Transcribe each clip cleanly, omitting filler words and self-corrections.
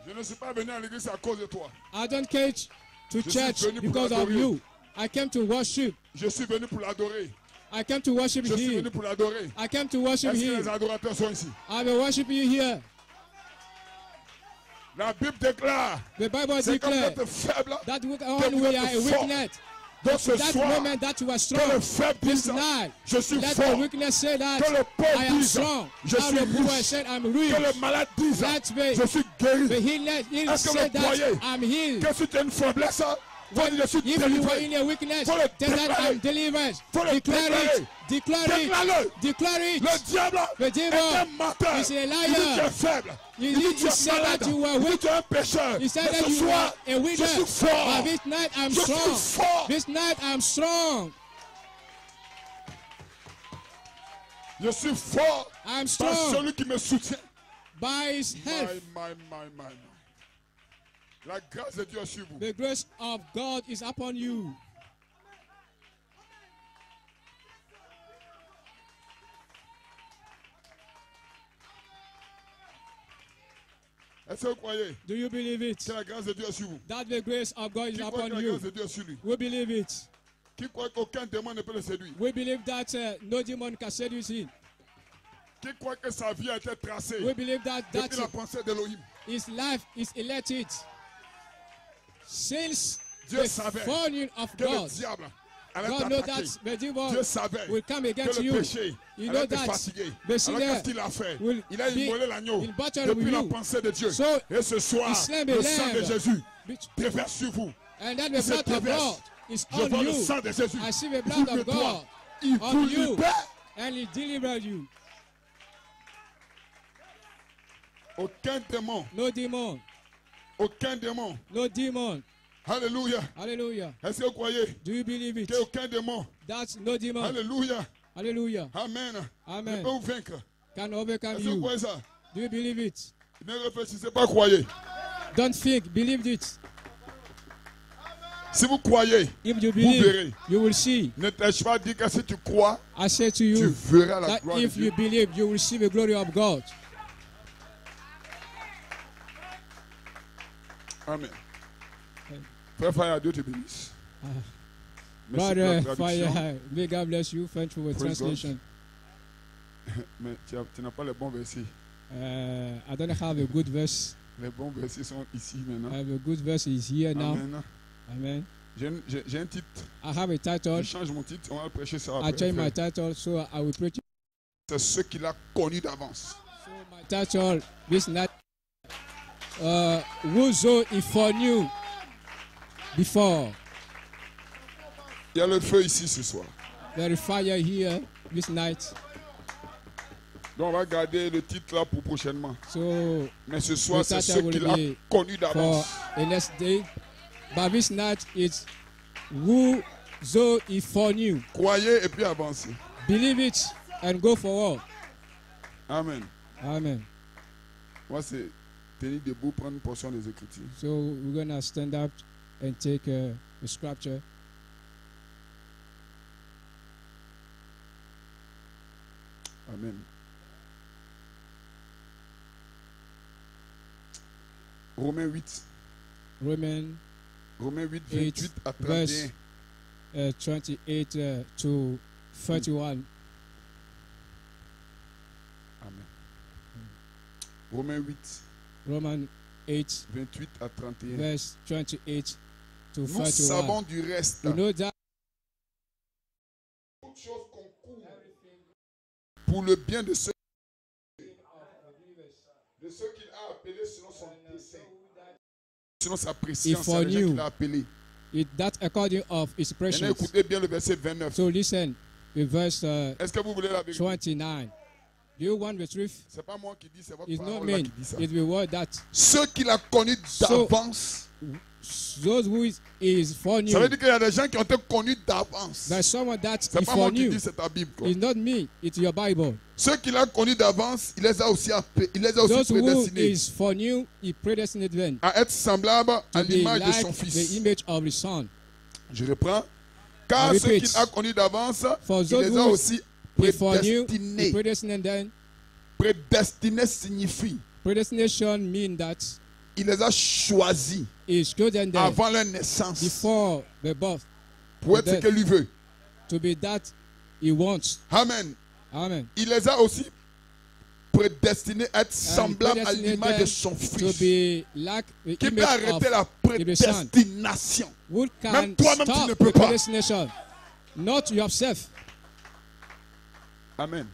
Je ne suis pas venu à l'église à cause de toi. I don't came to church because of you. I came to worship. Je suis venu pour l'adorer. I came to worship Je suis Him. venu pour l'adorer. I came to worship Est-ce que Him. les adorateurs sont ici? I will worship you here. La Bible déclare, The Bible c'est comme declares d'être faible. that que when vous we êtes are a fort. weakness, Donc ce that soir, moment that you are que strong, le faible this dise, night, je suis let fort. the weakness say that Que le I pauvre am dise, strong. je Now suis the poor riche. said I'm Que rich. le malade dise, Let me, je suis guéri. the healed Est-ce que say vous croyez that I'm healed. que si tu as une faiblesse, toi je suis If you are délivré. in a weakness, Faut le tell that déclarer. I'm delivered. Faut le Declare it. Declare it. Déclare-le. Declare it. Le diable The est devil un menteur. is a Il dit que tu es liar. faible. He Il dit que tu es said malade. that you are Il dit que weak. tu es un pécheur. He said Mais that ce you soir, are a je winner. suis fort. But this night I'm Je suis strong. fort. This night I'm strong. Je suis fort I'm par strong celui qui me soutient. by His help. My. La grâce de Dieu est sur vous. The grace of God is upon you. Est-ce que vous croyez Do you believe it? que la grâce de Dieu est sur vous? That the grace of God is Qui croit que upon la you? grâce de Dieu est sur lui? We believe it. Qui croit qu'aucun démon ne peut le séduire? We believe that no demon can seduce him. Qui croit que sa vie a été tracée We believe that depuis la pensée d'Elohim? his life is elected since Dieu the savait foreknowledge of que le God. diable allait God knows t'attaquer. that the devil Dieu savait will come que against le you. péché You allait know te that fatiguer. the Alors sinner qu'est-ce qu'il a fait? will Il a be immolé l'agneau in battle depuis with la you. pensée de Dieu. So, Et ce soir, he slain the le sang de lamb. Jésus déverse sur vous. And then the Il se blood of déverse. God is Je on vois le you. sang de Jésus. I see the Il blood vous of nettoie. God Il on vous you. libère. And He delivered you. Aucun démon, No demon. aucun démon. No demon. Alléluia. Hallelujah. Est-ce que vous croyez Do you believe it? qu'aucun démon, That's no demon. alléluia, Hallelujah. amen, ne Amen. peut vous vaincre? Can overcome Est-ce que vous you. croyez ça? Do you believe it? Ne réfléchissez pas, croyez. Don't think. Believe it. Si vous croyez, If you vous verrez. believe, you will see. Ne t'ai-je pas dit que si tu crois, I say to tu you verras la that gloire de if you Dieu. believe, you will see the glory of God. Amen. Frère Fire, Dieu te bénisse. Merci pour la Brother traduction. Fire, may God bless you. Thank you for the Praise God. translation. Mais tu n'as pas les bons versets. I don't have a good verse. Les bons versets sont ici maintenant. I have a good verse is here now. Amen. Amen. J'ai un titre. I have a title. Je change mon titre. On va le prêcher ça I après. change my frère. title, so I will preach. C'est ce qu'il a connu d'avance. So my title this night, Whoso he foreknew before. Il y a le feu ici ce soir. There is fire here this night. Donc on va garder le titre là pour prochainement. So Mais ce soir, the c'est ce title qu'il will a be connu for d'avance. the next day. But this night it's whoso he foreknew. Croyez et puis avancez. Believe it and go forward. Amen. Amen. Moi, c'est tenir debout, prendre une portion des Écritures. So we're gonna stand up and take the scripture. Amen. Romains 8. Roman Romains 8, 8, 28 à 31. verse 28 to 31. Amen. Romains 8, Roman 8, 28 à 31. verse 28 to Nous 31. savons du reste. You know that Toutes choses concourent pour le bien de ceux qu'il a appelés selon son dessein. Selon sa préscience, c'est les gens qu'il a appelés. that according of his Maintenant, presence. écoutez bien le verset 29. So listen, the verse Est-ce que vous voulez la vérité? 29. Do you want the truth? C'est pas moi qui dis, c'est votre It's not parole là me. qui dit ça. It's the word that Ceux qu'il a connus d'avance. those who is foreknew. Ça veut dire qu'il y a des gens qui ont été connus d'avance. There's someone that C'est he pas moi qui foreknew. dis, c'est ta Bible. Quoi. It's not me. It's your Bible. Ceux qu'il a connus d'avance, il les a aussi, il les a aussi Those who prédestinés is foreknew, he predestined them à être semblables à to be l'image de like son the Fils. image of his Son. Je reprends. Car I ceux repeat. qu'il a connus d'avance, For il those les a who aussi he foreknew, he prédestinés. predestined them. Prédestiné signifie Predestination means that Il les a choisis He's chosen them avant leur naissance before the birth pour être ce que lui veut. to be that he wants. Amen. Amen. Il les a aussi prédestinés à être And semblables à predestinated l'image de them son to Fils. be like the Qui peut image arrêter la of the Son. prédestination? Who can Même toi-même, tu stop ne peux the pas. predestination? Not yourself. Amen.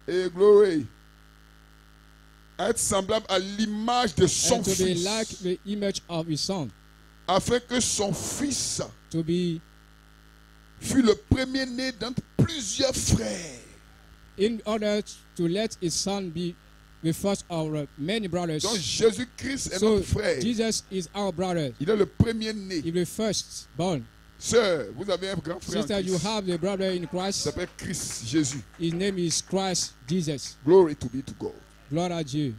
Et glory. Être semblable à l'image de son And to be Fils. like the image of his Son. Afin que son Fils To be fût le premier-né d'entre plusieurs frères. in order to let his Son be the first of many brothers. Donc Jésus-Christ est So notre frère. Jesus is our brother. Il est le premier-né. He is the first born. Sœur, vous avez un grand frère en Sister, you Christ. have the brother in Il Christ. s'appelle Christ Jésus. His name is Christ Jesus. Glory to be to God. Gloire à Dieu.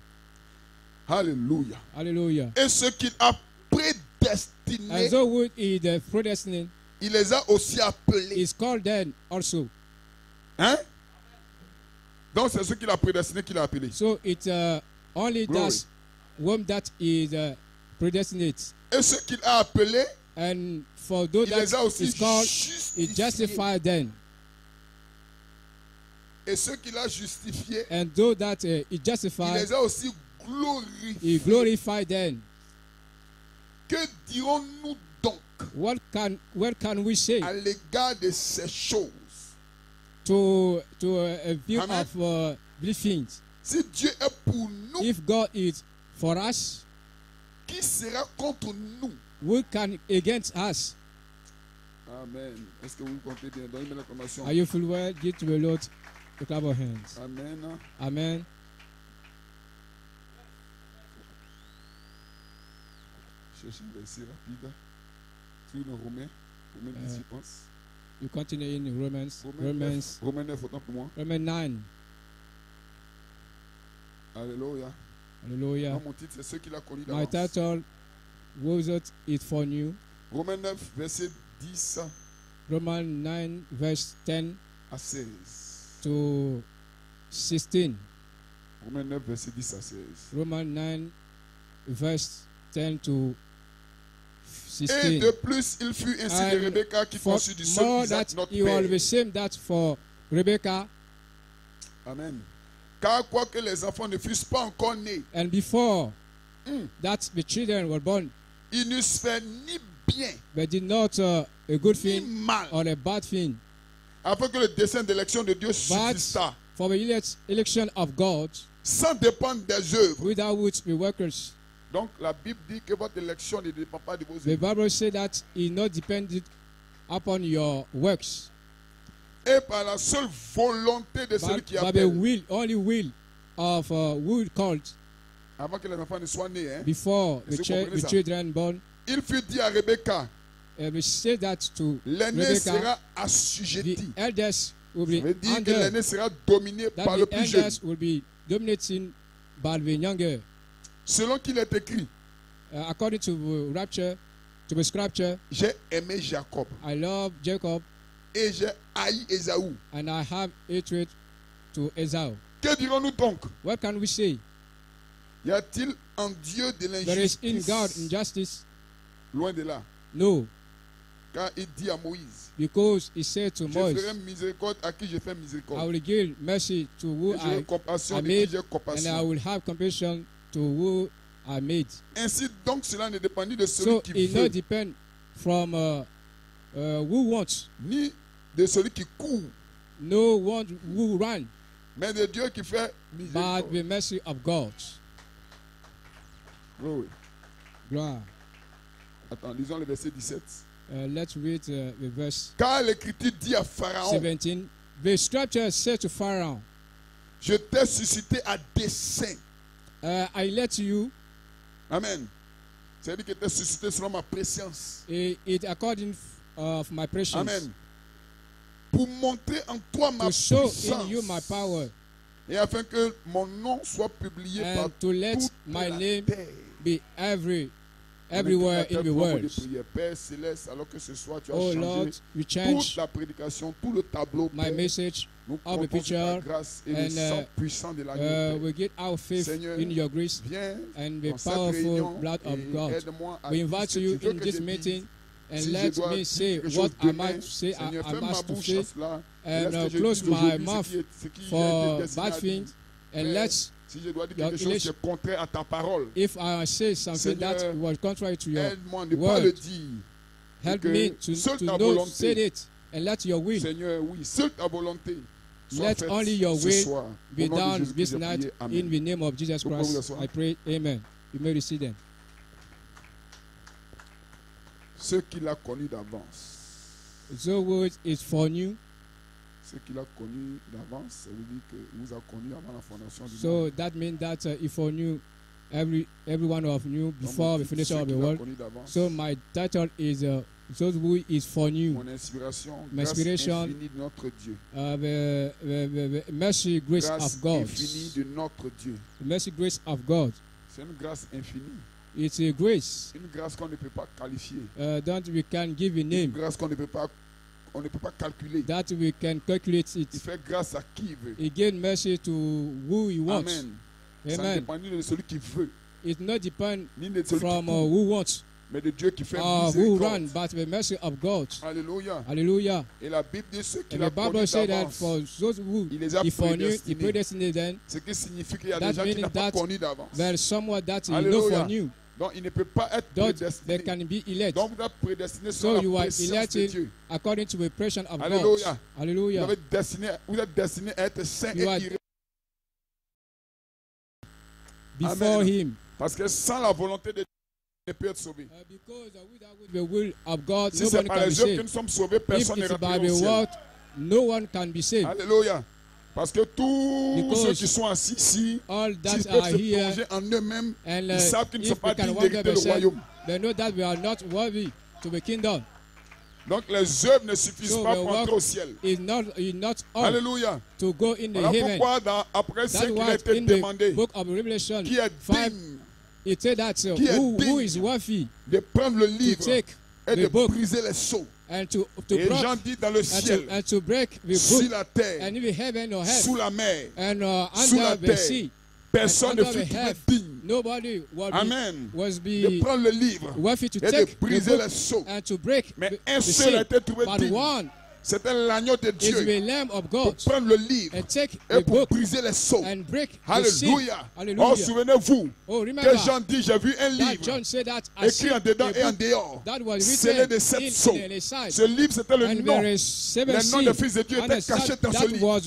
Hallelujah. Hallelujah. Et ce qu'il a And prédestiné, so who is the predestined il les a aussi appelés. is called then also. Hein? Donc c'est ce qu'il a prédestiné qu'il a appelé. So it only Glory. does whom that is predestinate. Et ce qu'il a appelé, And for those il les a that aussi is called, justifiés. it justified them. Et ce qu'il a justifié, And those that it il justified, les a aussi he glorifiés. glorified them. Que dirons-nous donc What can we say à l'égard de ces choses? to a view Amen. of these things? Si Dieu est pour nous, If God is for us, qui sera contre nous? who can against us? Amen. Est-ce que vous comptez bien? Donnez-moi l'acclamation. Are you feel well? Give to the Lord a clap of hands. Amen. Amen. Cherchez un verset rapide. Sur le Romain. Romain 10, je pense. You continue in Romans. Romain 9, autant pour moi. Romans 9. Alléluia. Hallelujah. Moi, mon titre, c'est ceux qu'il a connus My d'avance. title was it for new. Romains 9, verset 10 Romans 9 verse 10 à 16. to 16. Romains 9, verset 10 à 16. Romans 9 verse 10 to Et 16. de plus, il fut ainsi de And Rebecca qui For conçut du seul more Isaac, that notre you will père. be same that for Rebecca, Amen. Car quoique les enfants ne fussent pas encore nés, and before that the children were born, ils n'eussent fait ni bien but did not a good ni thing mal, or a bad thing, afin que le dessein d'élection de Dieu but subsistât, for the election of God, sans dépendre des œuvres. without which the workers. Donc la Bible dit que votre élection ne dépend pas de vos The œuvres. Bible says that it not dependent upon your works, Et par la seule volonté de celui but qui by the appelle, only will of who called avant que les enfants ne soient nés, hein, before Est-ce que vous comprenez the ça? children born. il fut dit à Rebecca, We say that to l'aîné Rebecca, sera the assujetti. eldest will Ça veut be dire que under, l'aîné sera dominé that par le the plus jeune. eldest will be dominating by the younger. Selon qu'il est écrit, According to the rapture, to the scripture, j'ai aimé Jacob I love Jacob et j'ai haï Ésaü. and I have hatred to Esau. Que dirons-nous donc? What can we say? Y a-t-il en Dieu de There is in God l'injustice? injustice? Loin de là. No, Car il dit à Moïse, because he said to je ferai Moses, miséricorde à qui je fais I miséricorde. will give mercy to who Et j'aurai I compassion de qui made, j'ai and I compassion. will have compassion to who I made. Ainsi donc cela ne dépendit de celui So qui it veut, not depend from who wants, ni de celui qui court, no one who run, mais de Dieu qui fait but miséricorde. the mercy of God. Glory. Gloire. Attends, lisons le verset 17. Let's read the verse Car l'Écriture dit à Pharaon, 17. The scripture said to Pharaoh, je t'ai suscité à dessein. I let you, Amen. C'est-à-dire que tu es suscité selon ma préscience. it according of my prescience, Amen. Pour montrer en toi ma to show puissance. in you my power, Et afin que mon nom soit publié par and to let toute my la name terre. be everywhere in the world. Père céleste, alors que ce soir tu as Oh changé Lord, we toute change la prédication, tout le tableau. my Père. message. of the picture, and we get our faith Seigneur, in your grace and the powerful blood of God. We invite you in this meeting, and let me say what I might say, I must to say, and close my mouth for bad things, and let your English, if I say something that was contrary to your word, help me to know, say it, and let your will, let only your will be done this night in the name of Jesus Christ. I pray, amen. You may receive them. Ce qu'il a connu d'avance. The word is for you. Ce qu'il a connu d'avance, ça veut dire qu'il nous a connu avant la fondation du monde. So that means that he foreknew every one of you before the foundation of the world. So my title is those who is for you. Mon inspiration, my inspiration, grâce infinie de notre Dieu. The mercy, grace of God. Infinie de notre Dieu. The mercy, grace of God. C'est une grâce infinie. It's a grace. Une grâce qu'on ne peut pas qualifier. That we can give a name. Une grâce qu'on ne peut pas, on ne peut pas calculer. That we can calculate it. Il fait grâce à qui il veut. He gave mercy to who he wants. Amen. Amen. Ça ne dépend ni de celui qui veut. It not depend ni de celui from qui who wants. Mais de Dieu qui fait who run, but the mercy of God. Alléluia. Hallelujah. Et la Bible dit ceux qui the Bible says that for those who he foreknew, he predestined them. Ce qui signifie qu'il y a des gens qui n'ont pas connu d'avance. There is someone that he know for you. Donc il ne peut pas être prédestiné. They can be elect. Donc vous êtes prédestiné so sur you la are préscience de Dieu. According to the pression of Alléluia. God. Hallelujah. Vous êtes destiné à être saint et irréprochable. Before him. Parce que sans la volonté de Dieu, ne peut être sauvé. Because without the will of God, si nobody can be saved. Que nous sommes sauvés, personne if ne it's by the word, no one can be saved. Alléluia. Parce que tous ceux qui sont assis ici, s'ils peuvent se plonger en eux-mêmes, ils savent qu'ils ne sont pas dignes d'hériter le royaume. They know that we are not worthy to the kingdom. Donc les œuvres ne suffisent pas pour entrer au ciel. Not Alléluia. To go in the voilà heaven. Pourquoi après ce qu'il a été demandé, qui est digne, it said that who is worthy de prendre le livre et de briser les sceaux. And to et Jean dit dans le ciel, and to break the sur la terre, and in the heaven or sous la mer, and sous la under the terre, sea, personne ne fut digne. Nobody was de prendre le livre et de briser les sceaux. And to break mais un seul a été trouvé digne. C'était l'agneau de Dieu pour prendre le livre et pour briser les sceaux. Alléluia. Oh, souvenez-vous que Jean dit, j'ai vu un livre écrit en dedans et en dehors, scellé de 7 sceaux. Ce livre, c'était le nom. Le nom du Fils de Dieu était caché dans ce livre.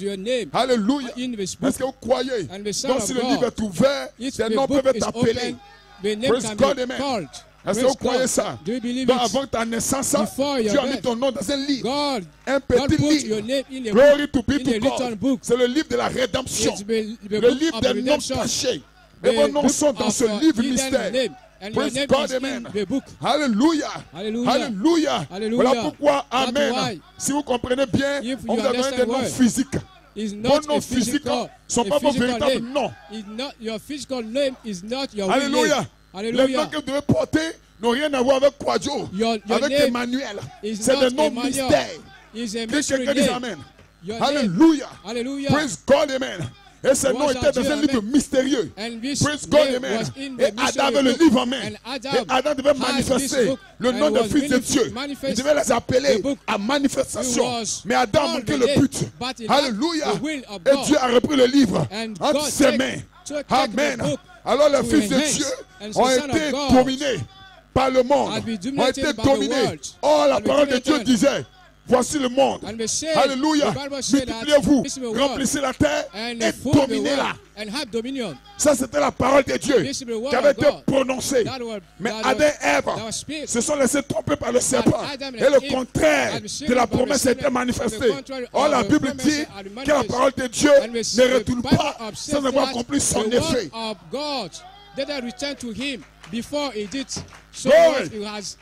Alléluia. Est-ce que vous croyez? Donc si le livre est ouvert, les noms peuvent être appelés. Praise God, amen. Est-ce que vous croyez ça? Donc avant ta naissance, tu as mis ton nom dans un livre. Un petit livre. Glory to be to God. C'est le livre de la rédemption. Le livre des noms cachés. Et vos noms sont dans ce livre mystère. Praise God, amen. Alléluia. Alléluia. Voilà pourquoi, amen. Si vous comprenez bien, on vous a donné des noms physiques. Vos noms physiques ne sont pas vos véritables noms. Your physical name is not your Alléluia. Les noms que vous devez porter n'ont rien à voir avec Quadio, avec Emmanuel. C'est des noms mystères. Que quelqu'un dise amen. Alléluia. Praise God, amen. Et ces noms étaient dans un livre mystérieux. Praise God, amen. Et Adam avait le livre en main. Et Adam devait manifester le nom du Fils de Dieu. Il devait les appeler à manifestation. Mais Adam manquait le but. Alléluia. Et Dieu a repris le livre entre ses mains. Amen. Alors les fils de Dieu ont été dominés par le monde, ont été dominés. Or la parole de Dieu disait, voici le monde. Alléluia. Multipliez-vous, remplissez la terre et dominez-la. Ça c'était la parole de Dieu qui avait été prononcée. Mais Adam et Ève se sont laissés tromper par le serpent. Et le contraire de la promesse a été manifesté. Or la Bible dit que la parole de Dieu ne retourne pas sans avoir accompli son effet.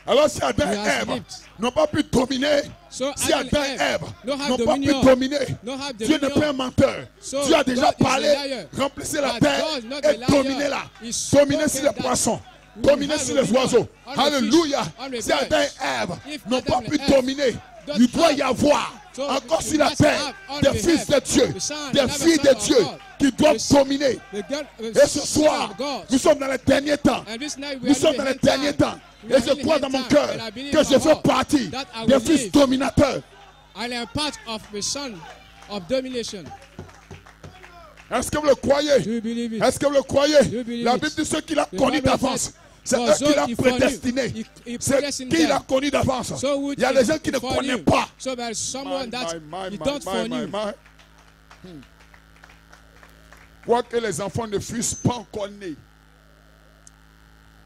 Alors si Adam et Ève n'ont pas pu dominer, si Adam et Ève n'ont pas pu dominer, Dieu n'est pas un menteur. Dieu a déjà parlé, remplissez la terre et dominez-la. Dominez sur les poissons, dominez sur les oiseaux. Alléluia. Si Adam et Ève n'ont pas pu dominer, il doit y avoir encore sur la terre, des fils de Dieu, des filles de Dieu qui doivent dominer. Et ce soir, nous sommes dans les derniers temps. Nous sommes dans les derniers temps. Et je crois dans mon cœur que je fais partie des fils dominateurs. I am part of the son of domination. Est-ce que vous le croyez? Est-ce que vous le croyez? La Bible dit ceux qui l'ont connu d'avance. C'est eux qui l'ont prédestiné. C'est qui l'a connu d'avance. Il y a des gens qui ne connaissent pas. Quoique les enfants ne fussent pas encore nés.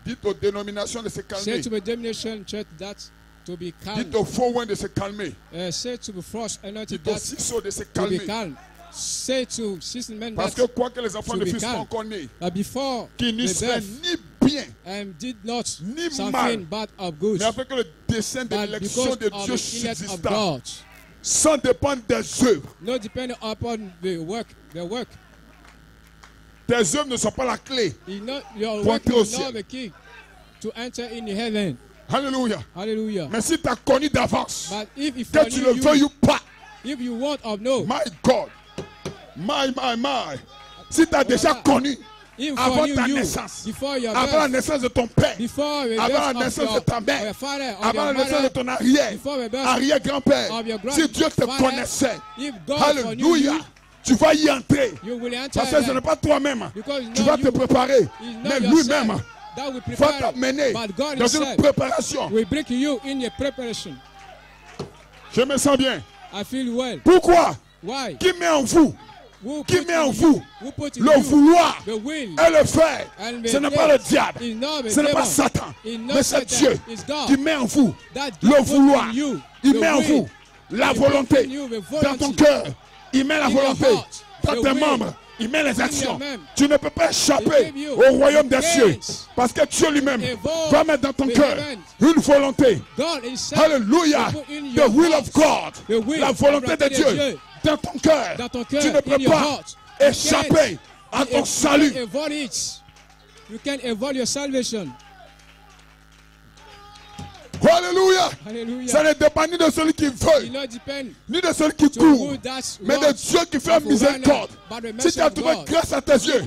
Dites aux dénominations de se calmer. Dites aux faux ones de se calmer. Dites aux ciseaux de se calmer. Parce que quoi que les enfants ne fussent pas encore nés, qu'ils ne seraient ni bien, ni mal, mais avec le dessein de l'élection de Dieu subsistant, sans dépendre des œuvres. Tes œuvres ne sont pas la clé pour entrer au ciel. Alléluia. Hallelujah. Mais si tu as connu d'avance, que tu le veuilles ou pas, if you want or no, my God, my. Si tu as déjà connu avant ta naissance, avant la naissance de ton père, avant la naissance de ta mère, avant la naissance de ton arrière-grand-père, si Dieu te connaissait, alléluia, tu vas y entrer. Parce que ce n'est pas toi-même, tu vas te préparer, mais lui-même va t'amener dans une préparation. Je me sens bien. Pourquoi? Qui met en vous? Qui met en vous le vouloir et le faire? Ce n'est pas le diable, ce n'est pas Satan, mais c'est Dieu qui met en vous le vouloir. Il met en vous la volonté dans ton cœur. Il met la volonté dans tes membres. Il met les actions. Tu ne peux pas échapper au royaume des cieux. Parce que Dieu lui-même va mettre dans ton cœur une volonté. Alléluia. The will of God. La volonté de Dieu dans ton cœur. Tu ne peux pas échapper à ton salut. You can't avoid your salvation. Alléluia. Ça ne dépend ni de celui qui veut, ni de celui qui court, mais de Dieu qui fait miséricorde. Si tu as trouvé grâce à tes yeux,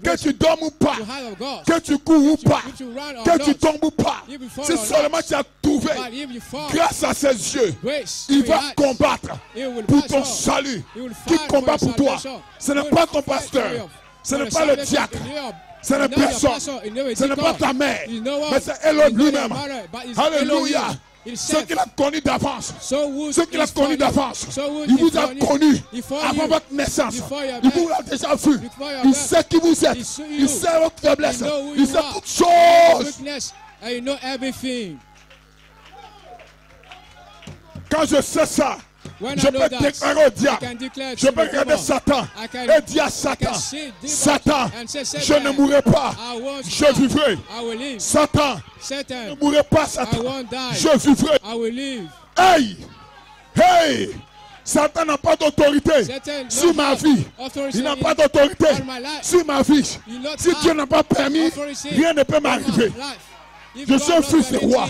que tu dormes ou pas, que tu cours ou pas, que tu tombes ou pas, si seulement tu as trouvé grâce à ses yeux, il va combattre pour ton salut. Qui combat pour toi? Ce n'est pas ton pasteur, ce n'est pas le diacre. Ce n'est personne, ce n'est pas ta mère, mais c'est Elohim lui-même. Alléluia. Ceux qui l'ont connu d'avance, ceux qui l'ont connu d'avance, il vous a connu avant votre naissance. Il vous a déjà vu. Il sait qui vous êtes. Il sait votre faiblesse. Il sait toutes choses. Quand je sais ça, je peux déclarer au diable, je peux regarder Satan et dire à Satan, Satan, je ne mourrai pas, je vivrai. Satan, ne mourrai pas, Satan, je vivrai. Hey, hey, Satan n'a pas d'autorité sur ma vie. Il n'a pas d'autorité sur ma vie. Si Dieu n'a pas permis, rien ne peut m'arriver. Je suis un fils de roi.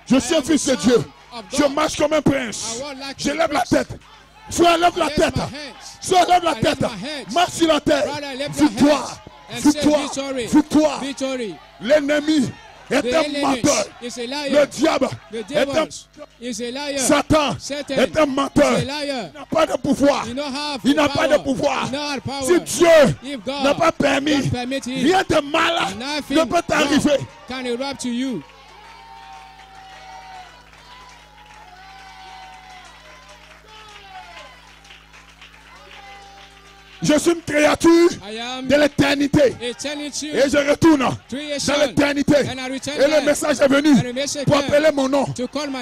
Je suis un fils de Dieu. Je marche comme un prince. Je lève la tête. Frère, lève la tête. Frère, lève la tête. Marche sur la terre. Victoire. Victoire. Victoire. L'ennemi est un menteur. Le diable est un... Satan est un menteur. Il n'a pas de pouvoir. Il n'a pas de pouvoir. Si Dieu n'a pas permis, rien de mal ne peut t'arriver. Je suis une créature de l'éternité. Et je retourne dans l'éternité. Et le message est venu pour appeler mon nom.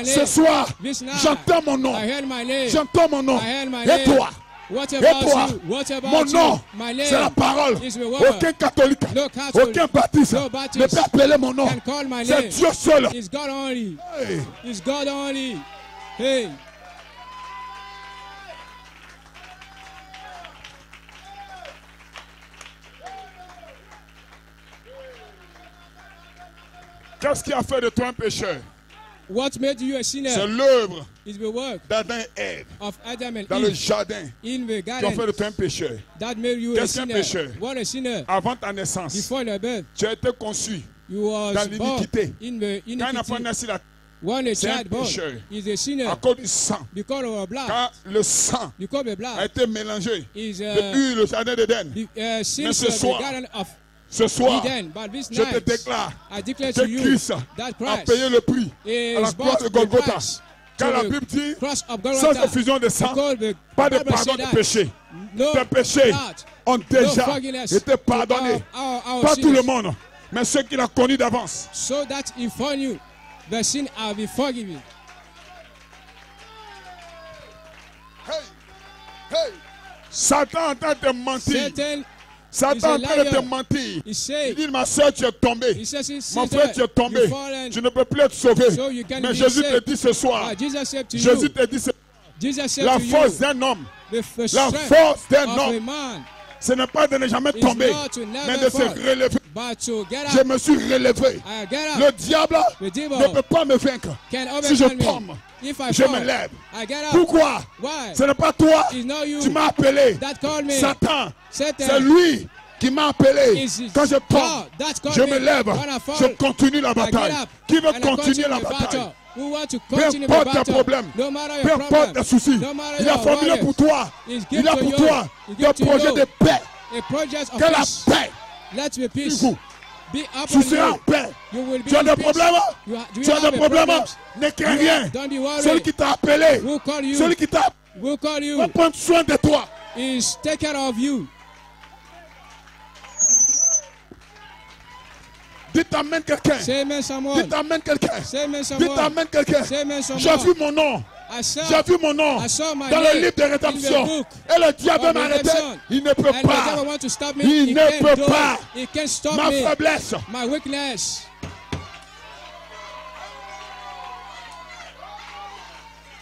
Ce soir, j'entends mon nom. J'entends mon nom. Et toi? Et toi? Mon nom, c'est la parole. Aucun catholique, aucun baptiste ne peut appeler mon nom. C'est Dieu seul. Hey. Qu'est-ce qui a fait de toi un pécheur? What made you a sinner? C'est l'œuvre d'Adam et Ève and dans le jardin qui ont fait de toi un pécheur. Qu'est-ce qu'un pécheur? What a sinner? Avant ta naissance, before your birth, tu as été conçu dans l'iniquité. Quand un enfant naît sur la terre, c'est un pécheur à cause du sang. Car le sang a été mélangé depuis le jardin d'Éden. Mais ce soir, je te déclare que Christ a payé le prix à la croix de Golgotha. Car la Bible dit, sans effusion de sang, pas de pardon de péché. Tes péchés ont déjà été pardonnés. Pas tout le monde, mais ceux qui l'ont connu d'avance. So that upon you, the sin will be forgiven. Satan est en train de mentir. Satan est en train de te mentir. Il dit, ma soeur, tu es tombée. Mon frère, tu es tombé. Tu ne peux plus être sauvé. Mais Jésus te dit ce soir. Jésus te dit ce soir. La force d'un homme. La force d'un homme. Ce n'est pas de ne jamais tomber, mais de se relever. Je me suis relevé. Le diable ne peut pas me vaincre. Si je tombe, je me lève. Pourquoi? Ce n'est pas toi. Tu m'as appelé. Satan, c'est lui qui m'a appelé. Quand je tombe, je me lève. Je continue la bataille. Qui veut continuer la bataille? Peu importe tes problèmes, peu importe tes soucis, il a formulé pour toi. Il a pour toi des projets de paix. Que la paix. Tu seras en paix. Tu as des problèmes? Tu as des problèmes? Ne crains rien. Celui qui t'a appelé, celui qui t'a appelé, va prendre soin de toi. Dites amen quelqu'un. Dites amen quelqu'un. Dites amen quelqu'un. J'ai vu mon nom. J'ai vu mon nom dans le livre de rédemption. Et le diable m'a arrêté. Il ne peut pas. Il ne peut pas. Ma faiblesse.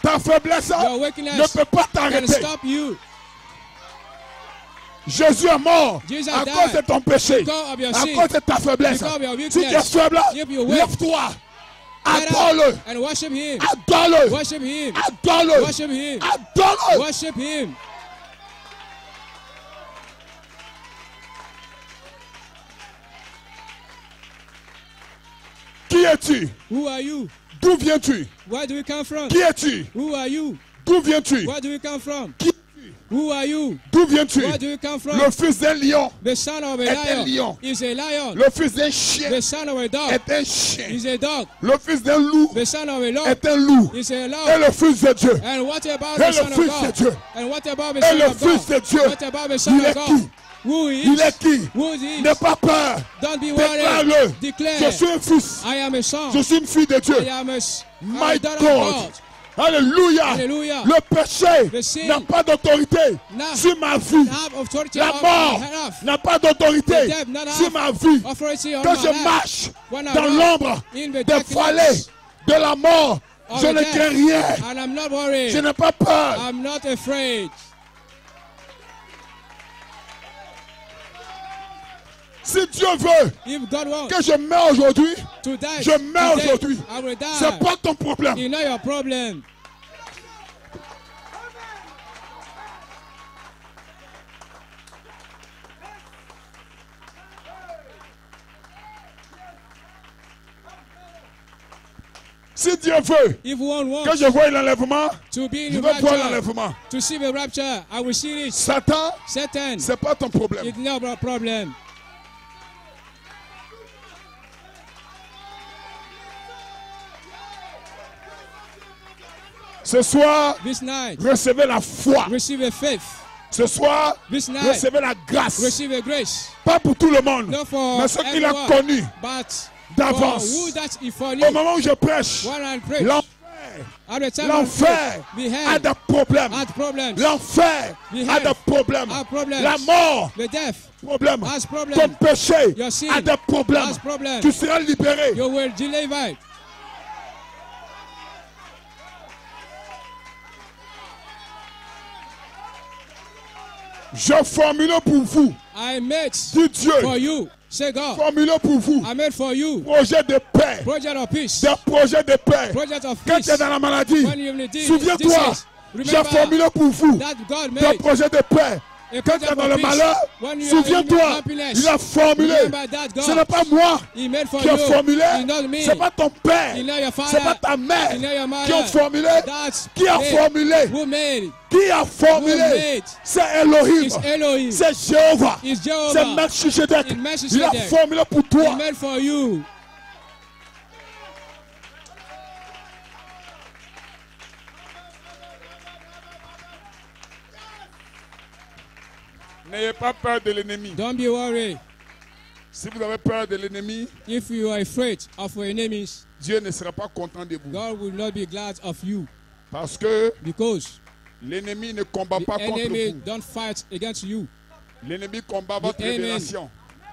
Ta faiblesse ne peut pas t'arrêter. Jésus est mort à cause de ton péché, à cause de ta faiblesse. Si tu es faible, lève-toi. Adore-le. Adore-le. Adore-le. Adore-le. Qui es-tu? Who are you? D'où viens-tu? Where do you come from? Qui es-tu? Who are you? D'où viens-tu? Where do you come from? Qui Who are you? D'où viens-tu? Where do you come from? Le fils d'un lion the son of a est un lion. Is a lion. Le fils d'un chien the son of a dog est un chien. Is a dog. Le fils d'un loup the son of a lamb est un loup. Is a lamb. Et le fils de Dieu. And what about Et the son le of fils God? de Dieu. And what about the Et son le of God? fils de Dieu. What about the son Il est of qui? God? Who he is? Il est qui? Who he is? N'aie pas peur. Don't be worried. Déclare-le. Declare. Je suis un fils. I am a son. Je suis une fille de Dieu. I am a My daughter God. of God. Alléluia. Hallelujah. Le péché n'a pas d'autorité sur ma vie. La mort n'a pas d'autorité sur ma vie. Quand je marche dans l'ombre des vallées de la mort, je ne crains rien. Je n'ai pas peur. I'm not afraid. Si Dieu veut que je meure aujourd'hui, je meurs aujourd'hui. C'est pas ton problème. It's not your problem. Si Dieu veut que je voie l'enlèvement, je veux voir l'enlèvement. Satan, c'est pas ton problème. It's not a problem. Ce soir, this night, recevez la foi. Receive a faith. Ce soir, this night, recevez la grâce. Receive a grace. Pas pour tout le monde, mais ceux qui l'ont connu d'avance. Au moment où je prêche, l'enfer a des problèmes. L'enfer a des problèmes. La mort, problème. Ton péché a des problèmes. Tu seras libéré. You will deliver. Je formule pour vous. I made Dis Dieu. For you. Say God. Formulé pour vous. I made for you. Projet de paix. Project of peace. Des projets de paix. Project of Quand peace. tu es dans la maladie, souviens-toi, j'ai Remember formulé pour vous that God des made projets de paix. a Quand tu es project dans of le peace. malheur, When you are in souviens-toi, happiness, il a formulé. remember that God Ce n'est pas moi He made for qui ai you. formulé, It's not me. ce n'est pas ton père, It's not your father. ce n'est pas ta mère It's not your mother. qui ont formulé. That's Qui a made. formulé? Who made? Qui a formulé? Who made? C'est Elohim. It's Elohim. C'est Jéhovah. It's Jehovah. C'est Melchizedek. It's Melchizedek. Il a formulé pour He toi. made for you. N'ayez pas peur de l'ennemi. Don't be worried. Si vous avez peur de l'ennemi, If you are afraid of your enemies, Dieu ne sera pas content de vous. God will not be glad of you. Parce que Because l'ennemi ne combat pas the contre enemy vous. don't fight against you. L'ennemi combat votre enemy révélation.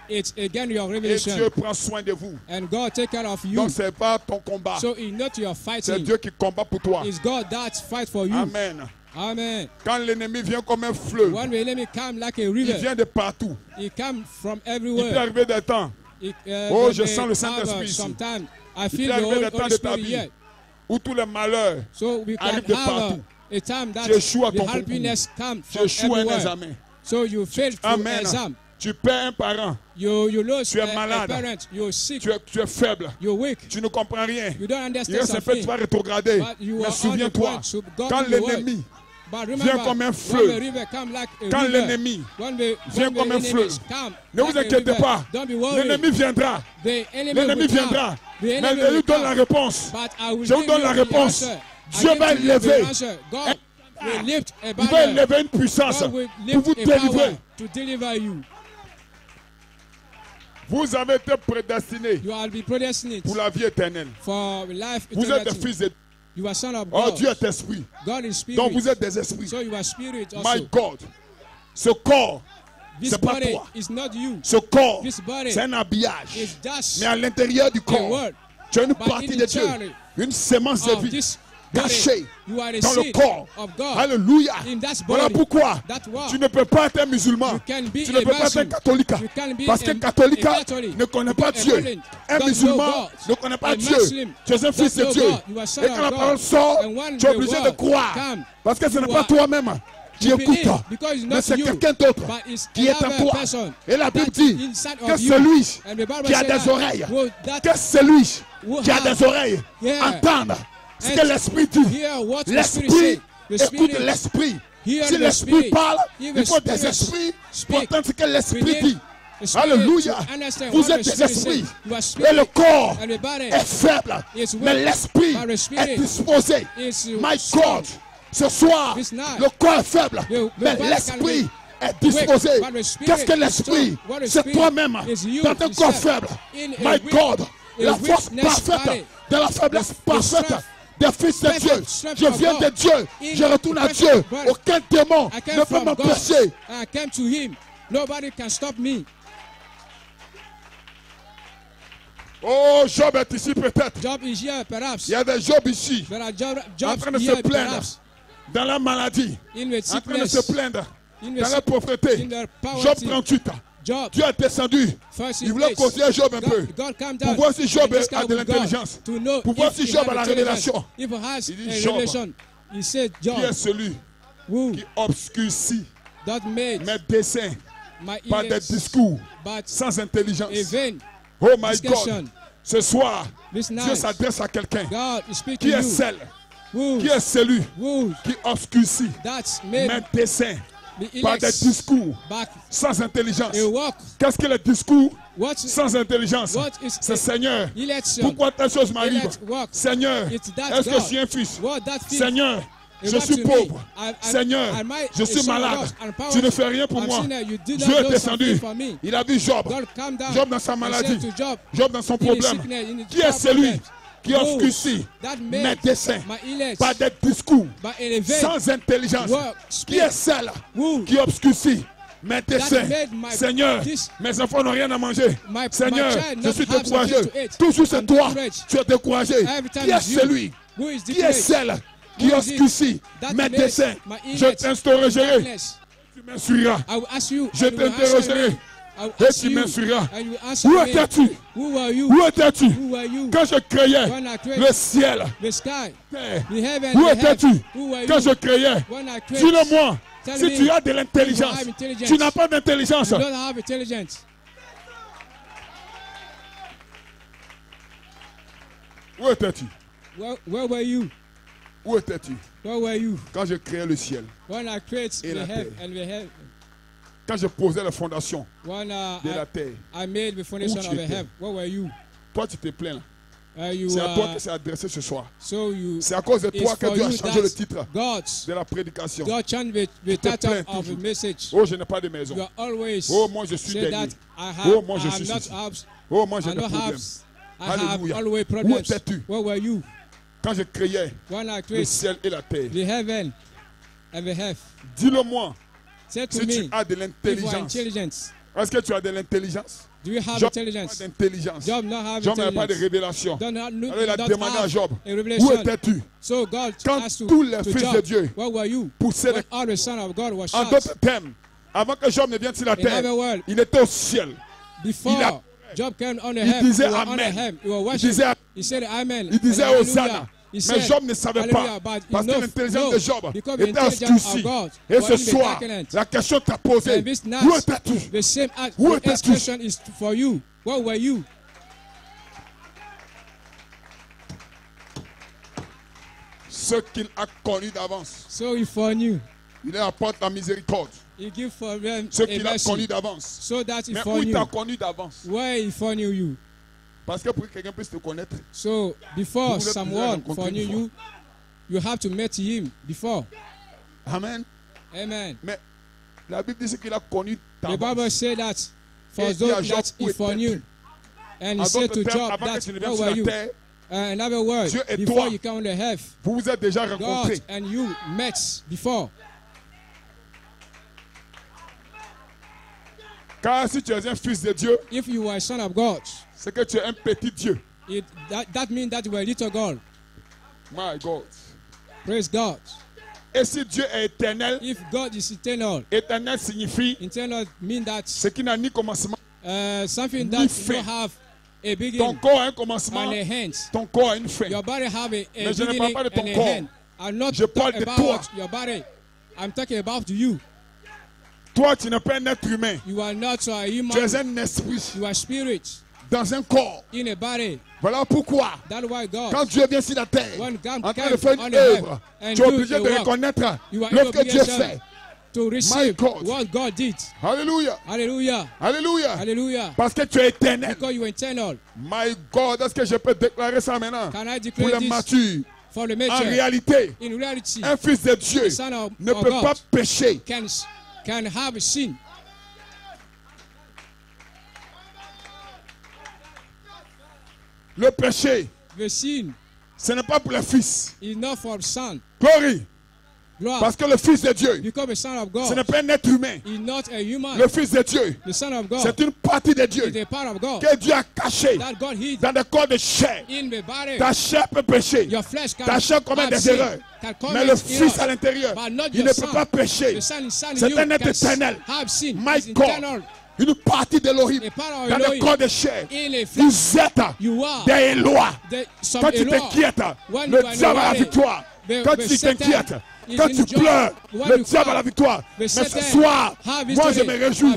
It's against your Et revelation. Dieu prend soin de vous. And God take care of you. Donc ce n'est pas ton combat. So it's not your C'est fighting. Dieu qui combat pour toi. It's God that fight for you. Amen. Amen. Quand l'ennemi vient comme un fleuve, When the enemy come like a il river, vient de partout. he come from Il peut everywhere. arriver des temps Oh, je sens le Saint-Esprit ici. Sometimes I Il feel peut the arriver des temps Holy de ta Spirit vie here. où tous les malheurs So we can arrivent de have partout. a time that Tu échoues à the ton happiness come Tu from échoues à un everywhere. examen. So you fail through Amen. exam. Tu perds un parent. You lose Tu es a malade. parent. You're sick. Tu es faible. You're weak. Tu ne comprends rien. You don't Il understand reste un peu, tu something. vas rétrograder. But you Mais are on the souviens-toi, point to go quand to the world. l'ennemi But vient remember, comme un when fleuve, the river come like a quand river, l'ennemi when vient comme un the fleuve, enemies come ne like vous a inquiétez river, pas. don't be worried. L'ennemi viendra. The enemy L'ennemi will come. viendra. The Mais enemy je lui will donne come. la réponse. But I will Je vous give donne you la the réponse. answer. Dieu I va give you the élever. answer. God will lift a Il va banner. élever une puissance God will pour lift vous a power délivrer. to deliver you. Vous avez été prédestinés You will be predestined pour la vie éternelle. for life Vous êtes des eternity. fils de You are son of Oh, God. Dieu est esprit. God is spirit. Donc vous êtes des esprits. So you are spirit also. My God. Ce corps, This c'est pas body toi. is not you. Ce corps, This body c'est un habillage. is just Mais à l'intérieur du a corps, word. tu as une But partie in de the Dieu. chariot Une sémence de of vie this cachée body, you are a dans le seed corps. of God. Alléluia. In that Voilà body. pourquoi That word. tu ne peux pas être un musulman. You can be Tu ne a peux pas être un Muslim. catholique. You can be Parce qu'un a catholique Catholic. ne connaît pas Because a Dieu. Catholic Un don't musulman know God. ne connaît pas A Dieu. Muslim Tu es un fils de don't Dieu. know God. You are son Et quand of la God. parole sort, And when tu es the obligé de word croire. come, Parce que ce n'est you pas are- toi-même qui you écoute. believe because it's Mais not c'est you, quelqu'un d'autre but it's qui est en another toi. person Et la Bible that dit is inside que of you. celui And the Bible qui a said des that, oreilles, well, that que celui who qui a have- des oreilles Yeah. entende ce And que l'Esprit dit. hear what the Spirit L'Esprit say. The écoute Spirit l'Esprit. hear Si the l'Esprit Spirit. parle, If il the faut des Spirit esprits pour speak, entendre ce que l'Esprit we need dit. the Spirit Alléluia. to understand Vous what êtes the des Spirit esprits. says. You are Et spirit. le corps And the body est faible. is weak. Mais l'Esprit But the Spirit est disposé. is My strong. God, ce soir, This night, le corps est faible. the Mais body l'Esprit can est disposé. weak, but the Spirit Qu'est-ce que is l'Esprit? strong. What the C'est Spirit toi-même is you dans un corps yourself. faible. In a My weak- God, a la force weakness parfaite body. de la faiblesse The parfaite strength. des fils de Perfect Dieu. strength Je of viens God. de Dieu. In Je retourne à perfect Dieu. body. Aucun démon I came ne peut from God. m'empêcher. I came to Him. Nobody can stop me. Oh, Job est ici peut-être. Job is here, perhaps. Il y a des Job ici There are en Jobs train de se here, plaindre perhaps. dans la maladie, In the en train de se sickness. plaindre In dans la the pauvreté. in the Job poverty. 38. Job. Dieu est descendu. First in Il voulait place. continuer Job un peu. God came Pour down. voir si Job and this a guy de will go l'intelligence. to know Pour voir if si he Job had a la intelligence. révélation. If he has Il dit a Job. revelation, he said, Qui est Job, celui who qui obscurcit that made mes desseins my par des ears, discours but sans intelligence? a vain Oh my discussion. God. Ce soir, This Dieu night, s'adresse à quelqu'un. God is speaking Qui to est you. celle? Who Qui est celui qui obscurcit that's mes made desseins the par des elects discours back sans intelligence? a walk. Qu'est-ce que le discours What sans intelligence? What is C'est Seigneur. election? Pourquoi telle chose m'arrive? Elect walk. Seigneur, It's that est-ce que God. je suis un fils? What that feels Seigneur, je back suis to me. pauvre. I- Seigneur, I might- je suis son of malade. us and power Tu ne fais rien pour I'm moi. sinner. You did not Dieu est do descendu. something for me. Il a vu Job. God come down. Job dans sa and maladie. said to Job, Job dans son in his problème. sickness, in his Qui est celui problems, qui Who obscurcit that mes made desseins my elect par des discours by elevate sans intelligence? work, Qui speak, est celle who qui obscurcit mes desseins? made my- Seigneur, this- mes enfants n'ont rien à manger. my Seigneur, child je not suis have découragé. something to eat. Toujours c'est I'm toi. discouraged. Tu es découragé. Every time Qui est it's you. celui? Who is Qui est discouraged? celle qui Who is it obscurcit that mes made desseins? my Je elect t'instaurerai. darkness? Tu m'instruiras. I will ask you. Je and you will answer t'interrogerai. me. Et tu m'instruiras. Où étais-tu? Où étais-tu quand je créais le ciel? Où étais-tu quand je créais? Dis-le-moi. Si tu as de l'intelligence, tu n'as pas d'intelligence. Où étais-tu? Where were you? Où étais-tu? Where were you? Quand je créais le ciel et la terre. Quand je posais la fondation de la terre. I made the foundation of the heaven. Where were you? Toi, tu te plains là. C'est à toi que c'est adressé ce soir. C'est à cause de toi que Dieu a changé le titre de la prédication. God changed the title of the message. Oh, je n'ai pas de maison. Oh, moi je suis dernier. Oh, moi je suis ceci. Oh, moi j'ai des problèmes. Alléluia. Où étais-tu quand je créais le ciel et la terre? Dis-le-moi. Si tu as de l'intelligence. Est-ce que tu as de l'intelligence? Job n'avait pas de révélation. Alors il a demandé à Job, où étais-tu quand tous les fils de Dieu poussaient les... En d'autres termes, avant que Job ne vienne sur la terre, il était au ciel. Il disait Amen. Il disait Hosanna. Mais Job ne savait pas, parce que l'intelligence de Job était obscurcie. Et ce soir, la question t'a posée, où étais-tu? Où étais-tu? Ce qu'il a connu d'avance, il apporte la miséricorde. Ce qu'il a connu d'avance. Mais où il t'a connu d'avance? Parce que pour que quelqu'un puisse te connaître, so before someone for you, you have to meet him before. Amen. Amen. Mais la Bible dit qu'il a connu d'avance. The Bible said that for those that he foreknew, and he said to Job that where were you? In other words, before you come on the earth, vous vous êtes déjà rencontrés. God and you met before. Car si tu es un fils de Dieu, if you are a son of God, c'est que tu es un petit Dieu. That means that you are a little God. My God. Praise God. Et si Dieu est éternel, if God is eternal, éternel signifie eternal mean that ce qui n'a ni commencement something that don't have a beginning. Ton corps a un commencement and a hand. Ton corps a une fin. Your body have a mais je ne parle pas de ton corps. I'm not je parle de toi. Your body. I'm talking about you. Toi, tu n'es pas un être humain. You are not a human. Tu es un esprit. You are spirit. Dans un corps. In a body. Voilà pourquoi, quand Dieu vient sur la terre, en train de faire une œuvre, tu es obligé de reconnaître l'œuvre que Dieu fait. To receive what God did. Alléluia. Alléluia. Alléluia. Alléluia. Parce que tu es éternel. Because you are eternal. My God, est-ce que je peux déclarer ça maintenant? Can I declare pour les matures? For the mature. En réalité, un fils de Dieu ne peut pas pécher. Can have sin. Le péché, the sin, ce n'est pas pour le fils. Is not for son. Glory. Parce que le Fils de Dieu, ce n'est pas un être humain. Le Fils de Dieu, c'est une partie de Dieu que Dieu a cachée dans le corps de chair. Ta chair peut pécher. Ta chair commet des erreurs. Mais le Fils à l'intérieur, il ne peut pas pécher. C'est un être éternel. My God. Une partie de l'Elohim dans le corps de chair. Vous êtes des lois. Quand tu t'inquiètes, le diable a la victoire. Quand tu t'inquiètes, quand tu pleures, le diable a la victoire. Mais ce soir, moi je me réjouis.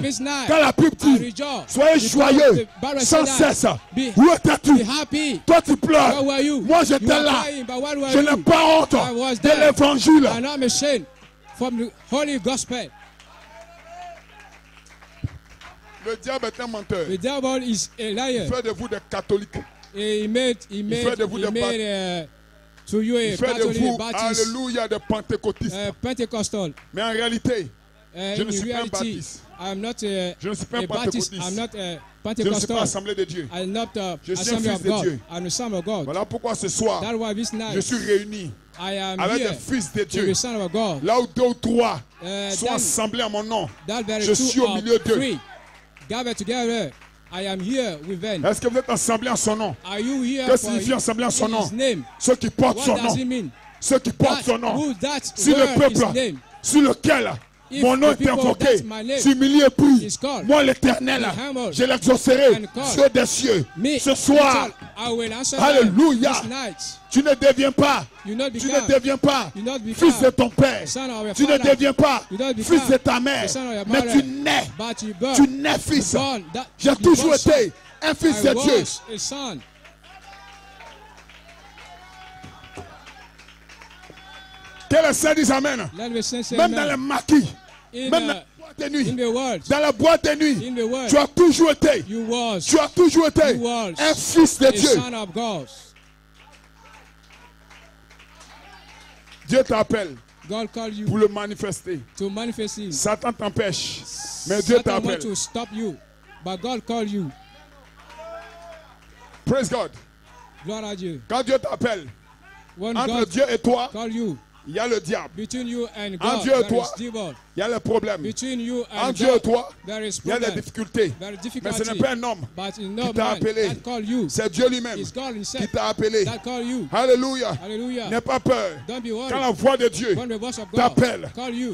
Quand la Bible dit, soyez joyeux sans cesse. Où étais-tu? Toi tu pleures. Moi j'étais là. Je n'ai pas honte de l'évangile. Le diable est un menteur. The devil is a liar. Il fait de vous des catholiques. Il fait de vous des to you il fait de vous, alléluia, des pentecôtistes. Pentecostal. Mais en réalité, je ne suis pas un baptiste. Je ne suis pas un pentecôtiste. Je ne suis pas assemblée de Dieu. Je suis un fils de Dieu. Voilà pourquoi ce soir, je suis réuni avec des fils de Dieu. Là où 2 ou 3 sont assemblés en mon nom, je suis au milieu d'eux. Gather together. I am here with them. Est-ce que vous êtes assemblés en son nom? Are you here que signifie assemblés en son nom? Ceux qui portent son nom. Ceux qui portent son nom. Si le peuple sur lequel mon nom est invoqué, s'humilie et prie, moi l'Éternel, je l'exaucerai sur des cieux. Ce soir, alléluia, tu ne deviens pas, fils de ton père, tu ne deviens pas fils de ta mère, mais tu nais fils. J'ai toujours été un fils de Dieu. Que le Seigneur dise Amen. Même dans les maquis, même dans la boîte de nuit, dans la boîte de nuit, tu as toujours été un fils de Dieu. Dieu t'appelle pour le manifester. Satan t'empêche, mais Dieu t'appelle. Praise God. Quand Dieu t'appelle, entre Dieu et toi, il y a le diable. Entre Dieu et toi, il y a le problème. Entre Dieu et toi, il y a des difficultés. Mais ce n'est pas un homme qui t'a appelé. C'est Dieu lui-même qui t'a appelé. Alléluia. N'aie pas peur. Quand la voix de Dieu t'appelle,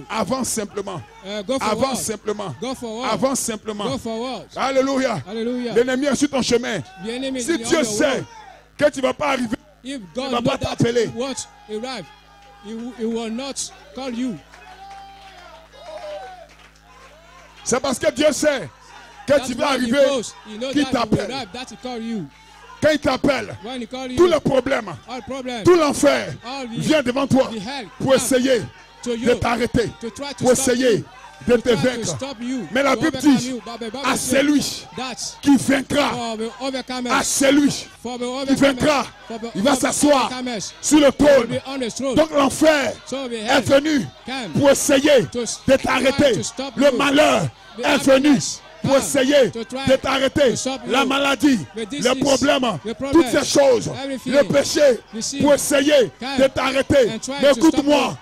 avance simplement. Avance simplement. Avance simplement. Alléluia. L'ennemi est sur ton chemin. Si Dieu sait que tu ne vas pas arriver, il ne va pas t'appeler. He will not call you. C'est parce que Dieu sait que tu vas arriver qu'il t'appelle. Quand il t'appelle, tout le problème, tout l'enfer vient devant toi pour essayer de t'arrêter, pour essayer de te vaincre. Mais la Bible dit à celui qui vaincra, à celui qui vaincra, il va s'asseoir sur le trône. Donc l'enfer est venu pour essayer de t'arrêter. Le malheur est venu pour essayer de t'arrêter. La maladie, le problème, toutes ces choses, le péché, pour essayer de t'arrêter. Mais écoute-moi,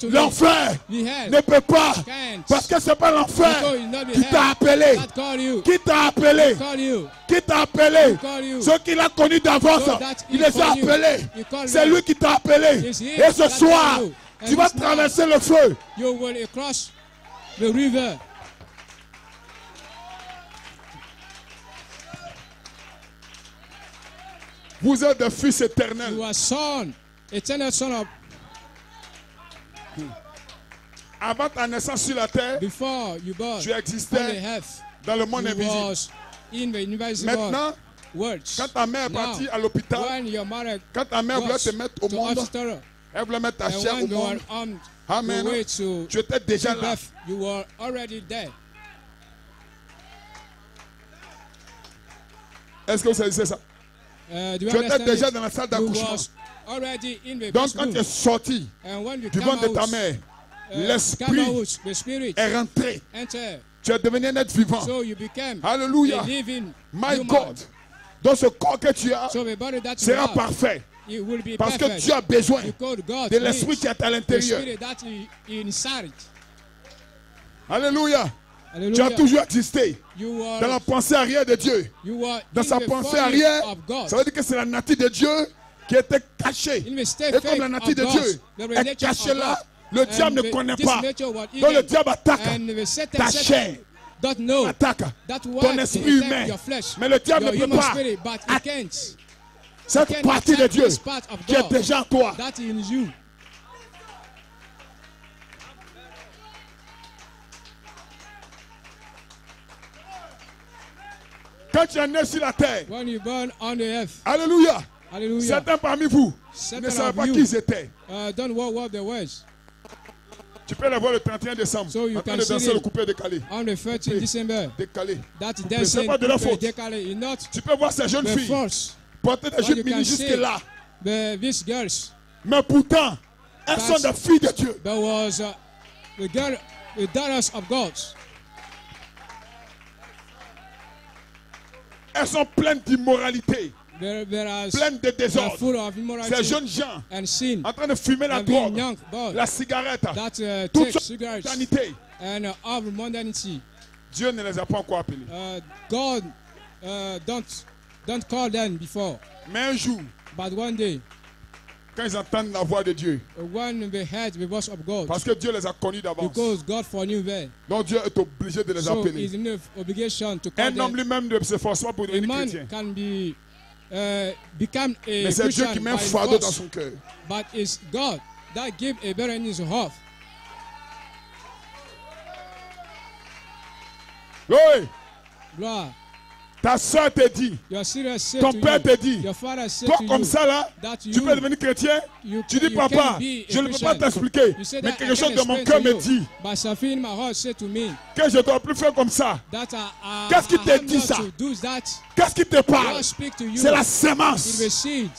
l'enfer ne peut pas, parce que ce n'est pas l'enfer qui t'a appelé. Qui t'a appelé? Qui t'a appelé? Ceux qu'il a connus d'avance, il les a appelés. C'est lui qui t'a appelé. Et ce soir, tu vas traverser le feu. Vous êtes des fils éternels. You are son, eternal son of. Avant ta naissance sur la terre, before you born, tu existais dans le monde invisible. Maintenant, quand ta mère est partie à l'hôpital, quand ta mère voulait te mettre au monde, elle voulait mettre ta chair au monde. Amen. Tu étais déjà là. You were already there. Est-ce que vous savez ça? Tu étais déjà dans la salle d'accouchement. Donc quand tu es sorti du ventre de ta mère, l'esprit est rentré. Tu es devenu un être vivant. Alléluia. My God. Donc ce corps que tu as sera parfait. Parce que tu as besoin de l'esprit qui est à l'intérieur. Alléluia. Tu as toujours existé dans la pensée arrière de Dieu. Dans sa pensée arrière, ça veut dire que c'est la nature de Dieu qui était cachée. Et comme la nature de Dieu est cachée là, le diable ne connaît pas. Donc le diable attaque ta chair, attaque ton esprit humain. Mais le diable ne peut pas attaquer cette partie de Dieu qui est déjà en toi. Quand tu es né sur la terre, alléluia, certains parmi vous ne savaient pas qui ils étaient. Tu peux les voir le 31 décembre, en train de danser le coupé décalé. Décalé. Ce n'est pas de leur faute. Tu peux voir ces jeunes filles porter des jupes mini jusque là. Mais pourtant, elles sont des filles de Dieu. Elles sont pleines d'immoralité, pleines de désordre. Ces jeunes gens en train de fumer la drogue, la cigarette, toute cette mondanité. Dieu ne les a pas encore appelés. God don't call them before. Mais un jour, but one day, Quand ils entendent la voix de Dieu. When they heard the voice of God. Parce que Dieu les a connus d'avance. Because God foreknew them. Donc Dieu est obligé de les appeler. He's in obligation to call un homme lui-même ne se force pas pour devenir chrétien. Can be, become a mais c'est Dieu qui met un fardeau dans son cœur. But it's God that gives a burden in his heart. Oui. Gloire. Ta soeur te dit, ton père te dit, toi comme ça là, tu peux devenir chrétien. Tu dis papa, je ne peux pas t'expliquer, mais quelque chose de mon cœur me dit que je ne dois plus faire comme ça. Qu'est-ce qui te dit ça? Qu'est-ce qui te parle? C'est la sémence.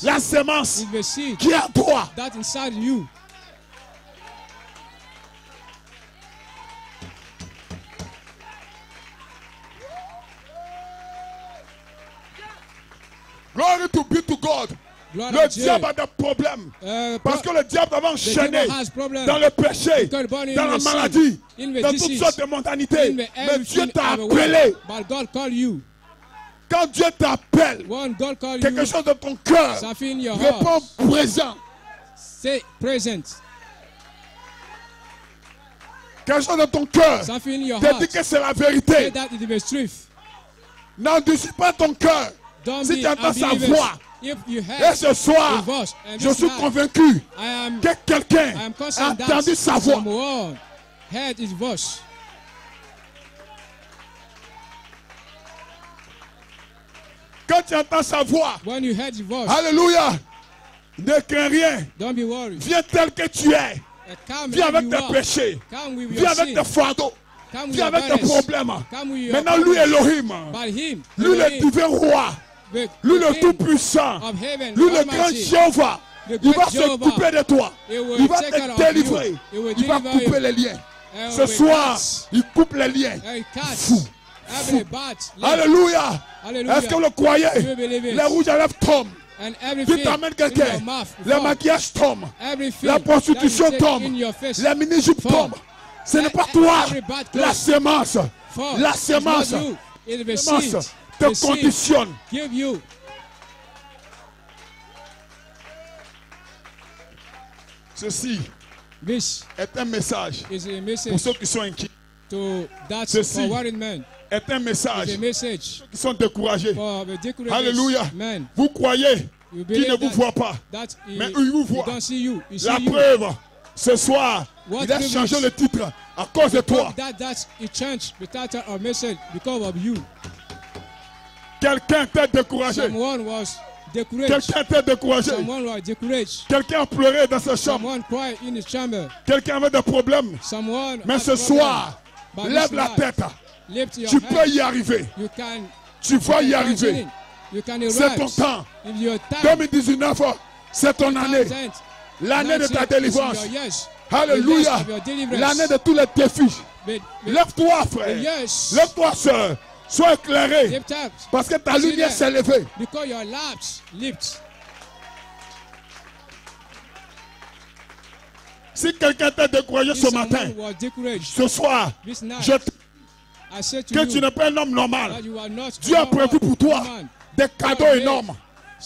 La sémence qui est en toi. Glory to be to God. Le diable a des problèmes. Parce que le diable avait enchaîné dans le péché, dans la maladie, dans toutes sortes de mondanités. Mais Dieu t'a appelé. Quand Dieu t'appelle, quelque chose de ton cœur répond présent. Quelque chose de ton cœur te dit que c'est la vérité. N'endurcis pas ton cœur. Si tu entends sa voix, et ce soir, je suis convaincu que quelqu'un a entendu sa voix. Quand tu entends sa voix, alléluia, ne crains rien. Viens tel que tu es. Viens avec tes péchés. Viens avec tes fardeaux. Viens avec tes problèmes. Maintenant, lui Elohim, lui le divin roi, lui le tout-puissant, lui le grand Jéhovah, il va s'occuper de toi. Il va te délivrer. Il va couper les liens. Ce soir, il coupe les liens. Fou. Alléluia. Est-ce que vous le croyez? Les rouges à lèvres tombent. Tu t'amènes quelqu'un. Le maquillage tombe. La prostitution tombe. Les mini-jupes tombent. Ce n'est pas toi. La sémence. La sémence. La sémence te conditionne. Ceci est un message pour ceux qui sont inquiets. Ceci est un message pour ceux qui sont découragés. Alléluia. Vous croyez qu'il ne vous voit pas, mais il vous voit. La preuve, ce soir, il a changé le titre à cause de toi. Quelqu'un t'a découragé. Quelqu'un t'a découragé. Quelqu'un a pleuré dans sa chambre. Quelqu'un avait des problèmes. Mais ce soir, lève la tête. Tu peux y arriver. Tu vas y arriver. C'est ton temps. 2019, c'est ton année. L'année de ta délivrance. Alléluia. L'année de tous les défis. Lève-toi, frère. Lève-toi, soeur. Sois éclairé. Parce que ta lumière s'est levée. Si quelqu'un t'a découragé ce matin, ce soir, que tu n'es pas un homme normal. Dieu a prévu pour toi des cadeaux énormes.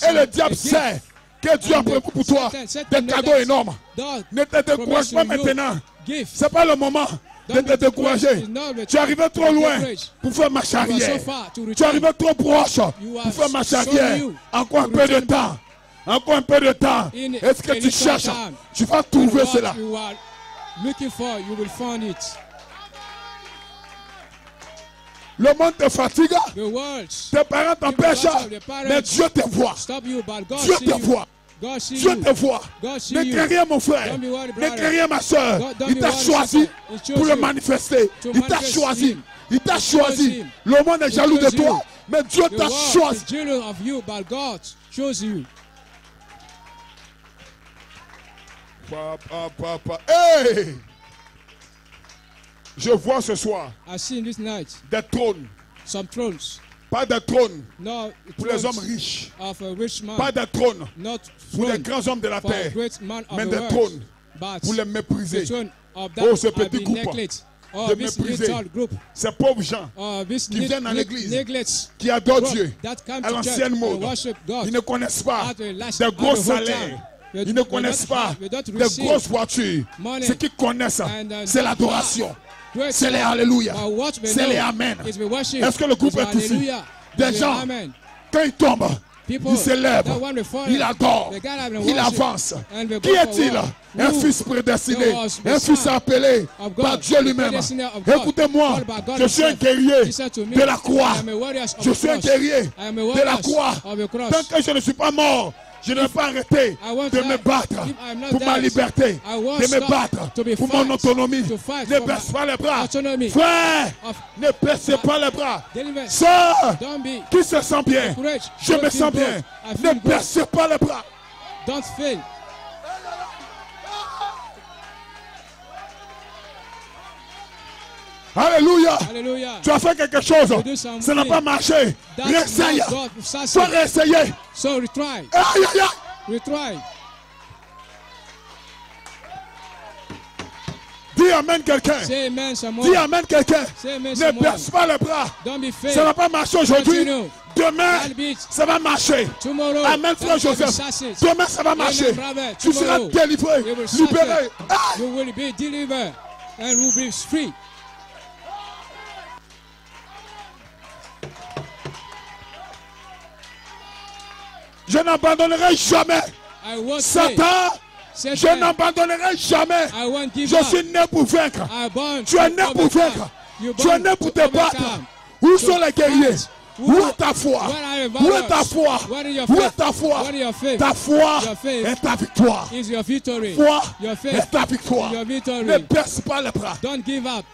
Et le diable sait que Dieu a prévu pour toi des cadeaux énormes. Ne te décourage pas maintenant. Ce n'est pas le moment de te décourager. Tu es arrivé trop loin pour faire marche arrière. Tu es arrivé trop proche pour faire marche arrière. Encore un peu de temps. Encore un peu de temps. Est-ce que tu cherches? Tu vas trouver cela. Le monde te fatigue. Tes parents t'empêchent. Mais Dieu te voit. Dieu te voit. Dieu te voit. Ne crains rien, mon frère. Ne crains rien, ma soeur. Il t'a choisi pour le manifester. Il t'a choisi. Il t'a choisi. Le monde est jaloux de toi. Mais Dieu t'a choisi. Hey! Je vois ce soir des trônes. Pas de trône pour les hommes riches. Pas de trône pour les grands hommes de la terre. Mais des trônes pour les mépriser. Oh, ce petit groupe de mépriser. Ces pauvres gens qui viennent à l'église, qui adorent Dieu à l'ancienne mode. Ils ne connaissent pas des gros salaires. Ils ne connaissent pas des grosses voitures. Ce qu'ils connaissent, c'est l'adoration. C'est les Alléluia. C'est les Amen. Est-ce que le groupe est ici? Des gens, quand ils tombent, il s'élève, il adore, il avance. Qui est-il? Un fils prédestiné, un fils appelé par Dieu lui-même. Écoutez-moi, je suis un guerrier de la croix. Je suis un guerrier de la croix. Tant que je ne suis pas mort, je ne vais pas arrêter de me battre pour ma liberté, de me battre pour mon autonomie. Ne baisse pas les bras. Frère, ne baissez pas les bras. Sœur, qui se sent bien, je me sens bien. Ne baissez pas les bras. Don't fail. Alléluia. Alléluia. Tu as fait quelque chose. Ça n'a pas marché. Réessaye. Sois réessayé. So retry. Aïe, aïe, aïe. Retry. Dis amen quelqu'un. Say amen someone. Dis amen quelqu'un. Say amen Ne someone. baisse pas les bras. Don't be fail. Ça n'a pas marché aujourd'hui. Continue. Demain, ça va marcher. Tomorrow, amen frère Joseph. Demain, ça va marcher. Amen, tu seras délivré, libéré. You will be delivered and will be free. Je n'abandonnerai jamais. Satan, je n'abandonnerai jamais. Je suis né pour vaincre. Tu es né pour vaincre. Tu es né pour te battre. Où sont les guerriers? Où est ta foi? Où est ta foi? Où est ta foi? Ta foi est ta victoire. Foi est ta victoire. Ne baisse pas les bras. Don't give up.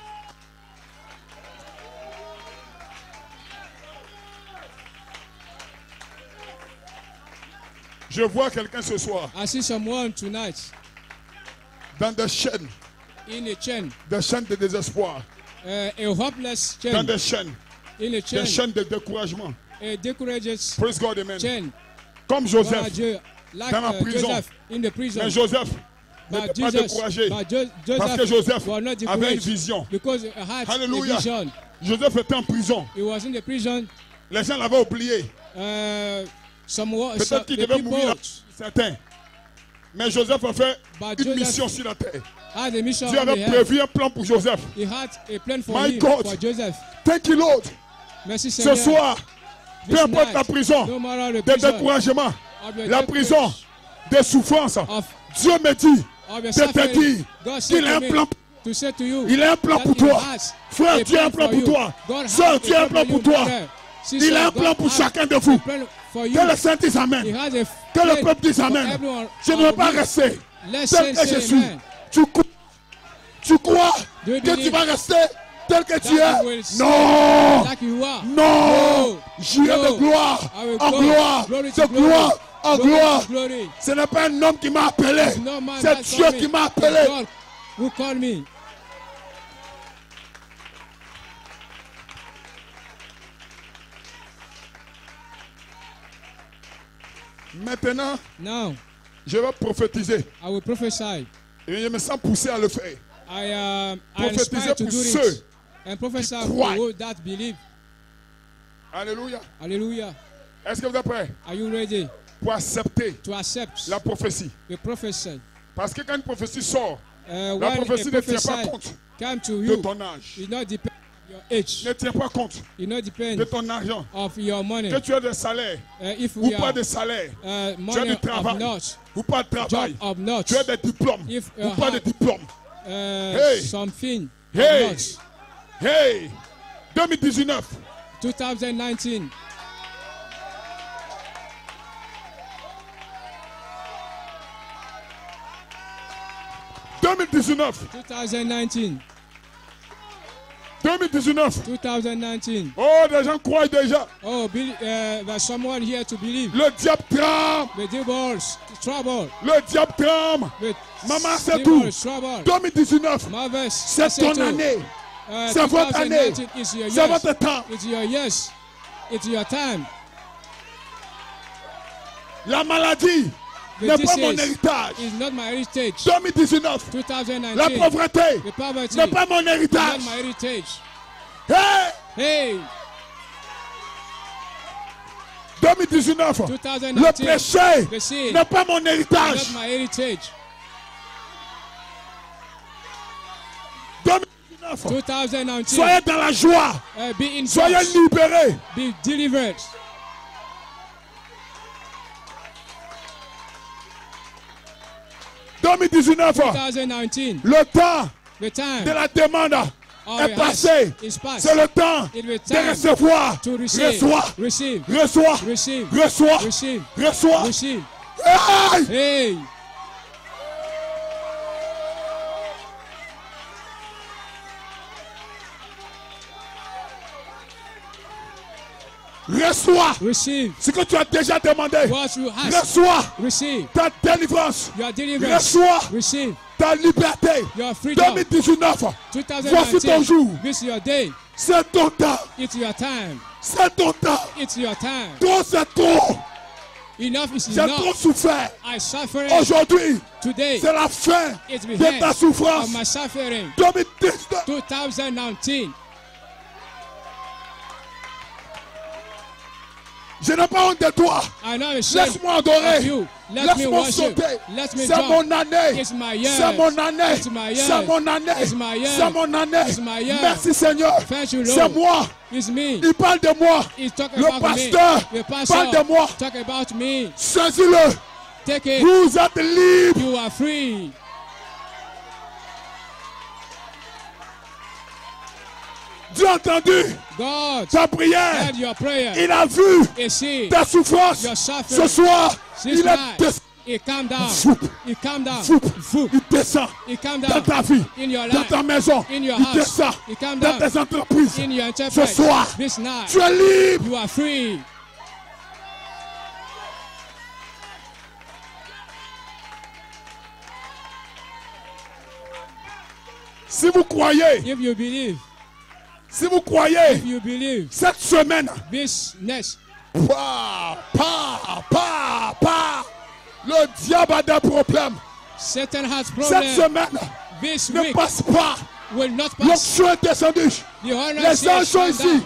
Je vois quelqu'un ce soir. I see someone tonight. Dans des chaînes. In a chain. Des chaînes de désespoir. A hopeless chain. Dans des chaînes. In a chain. Des chaînes de découragement. A discouraged Praise God, amen. Chain. Comme Joseph. Like, dans la prison. Joseph in the prison. Mais Joseph n'était pas découragé. Parce que Joseph avait une vision. Alléluia. Joseph était en prison. He was in the prison. Les gens l'avaient oublié. Peut-être qu'il devait mourir, certains. Mais Joseph a fait une mission sur la terre. Dieu avait prévu un plan pour Joseph. My God, thank you Lord. Ce soir, peu importe la prison, des découragements, la prison, des souffrances, Dieu me dit de te dire qu'il a un plan. Il a un plan pour toi. Frère, Dieu a un plan pour toi. Sœur, Dieu a un plan pour toi. Il a un plan pour chacun de vous. Que le Saint dise Amen. Que le peuple dise Amen. Je ne veux pas rester tel que je suis. Tu crois que tu vas rester tel que tu es? Non. Non. J'irai de gloire en gloire. De gloire en gloire. Ce n'est pas un homme qui m'a appelé. C'est Dieu qui m'a appelé. Who called me? Maintenant, now, je vais prophétiser. I will prophesy. Et je me sens poussé à le faire. Prophétiser pour ceux qui croient. That believe. Alléluia. Alléluia. Est-ce que vous êtes prêts? Are you ready? Pour accepter la prophétie. The prophecy. Parce que quand une prophétie sort, la prophétie ne tient pas compte de ton âge. Your age. Ne tient pas compte de ton argent. Of your money. Que tu as des salaires ou pas de salaire. Tu as du travail ou pas de travail. Tu as des diplômes ou pas de diplômes. Hey. Something. Hey. Hey. 2019. 2019. Oh, des gens croient déjà. Oh, there's someone here to believe. Le diable tremble. The devil's trouble. Le diable tremble. Maman, c'est tout. 2019. C'est ton année. C'est votre année. C'est votre temps. It's your yes. It's your time. La maladie n'est pas mon héritage. 2019. La pauvreté n'est pas mon héritage. Hey! Hey! 2019. Le péché n'est pas mon héritage. 2019. Soyez dans la joie. Soyez libérés. Be delivered. 2019. Le temps the time de la demande est passé. C'est le temps de recevoir. Reçois. Hey! Reçois ce que tu as déjà demandé. Reçois ta délivrance. Reçois ta liberté. 2019. Voici ton jour. C'est ton temps. C'est ton temps. Trop c'est trop. J'ai trop souffert. Aujourd'hui, c'est la fin de ta souffrance. 2019. Je n'ai pas honte de toi. Laisse-moi adorer. Laisse-moi sauter. C'est mon année. C'est mon année. C'est mon année. C'est mon année. Merci Seigneur. C'est moi. Il parle de moi. Le pasteur parle de moi. Saisis-le. Vous êtes libre. You are free. Dieu a entendu ta prière. Il a vu ta souffrance. Ce soir, il calm down. Il descend dans ta vie, dans ta maison. Il descend dans tes entreprises. Ce soir, tu es libre. You are free. Si vous croyez, if you believe, si vous croyez, if you believe, cette semaine, this next, le diable a des problèmes. Satan has problems. Cette semaine this ne week passe pas. will not pass. L'onction est descendue. Les anges sont ici.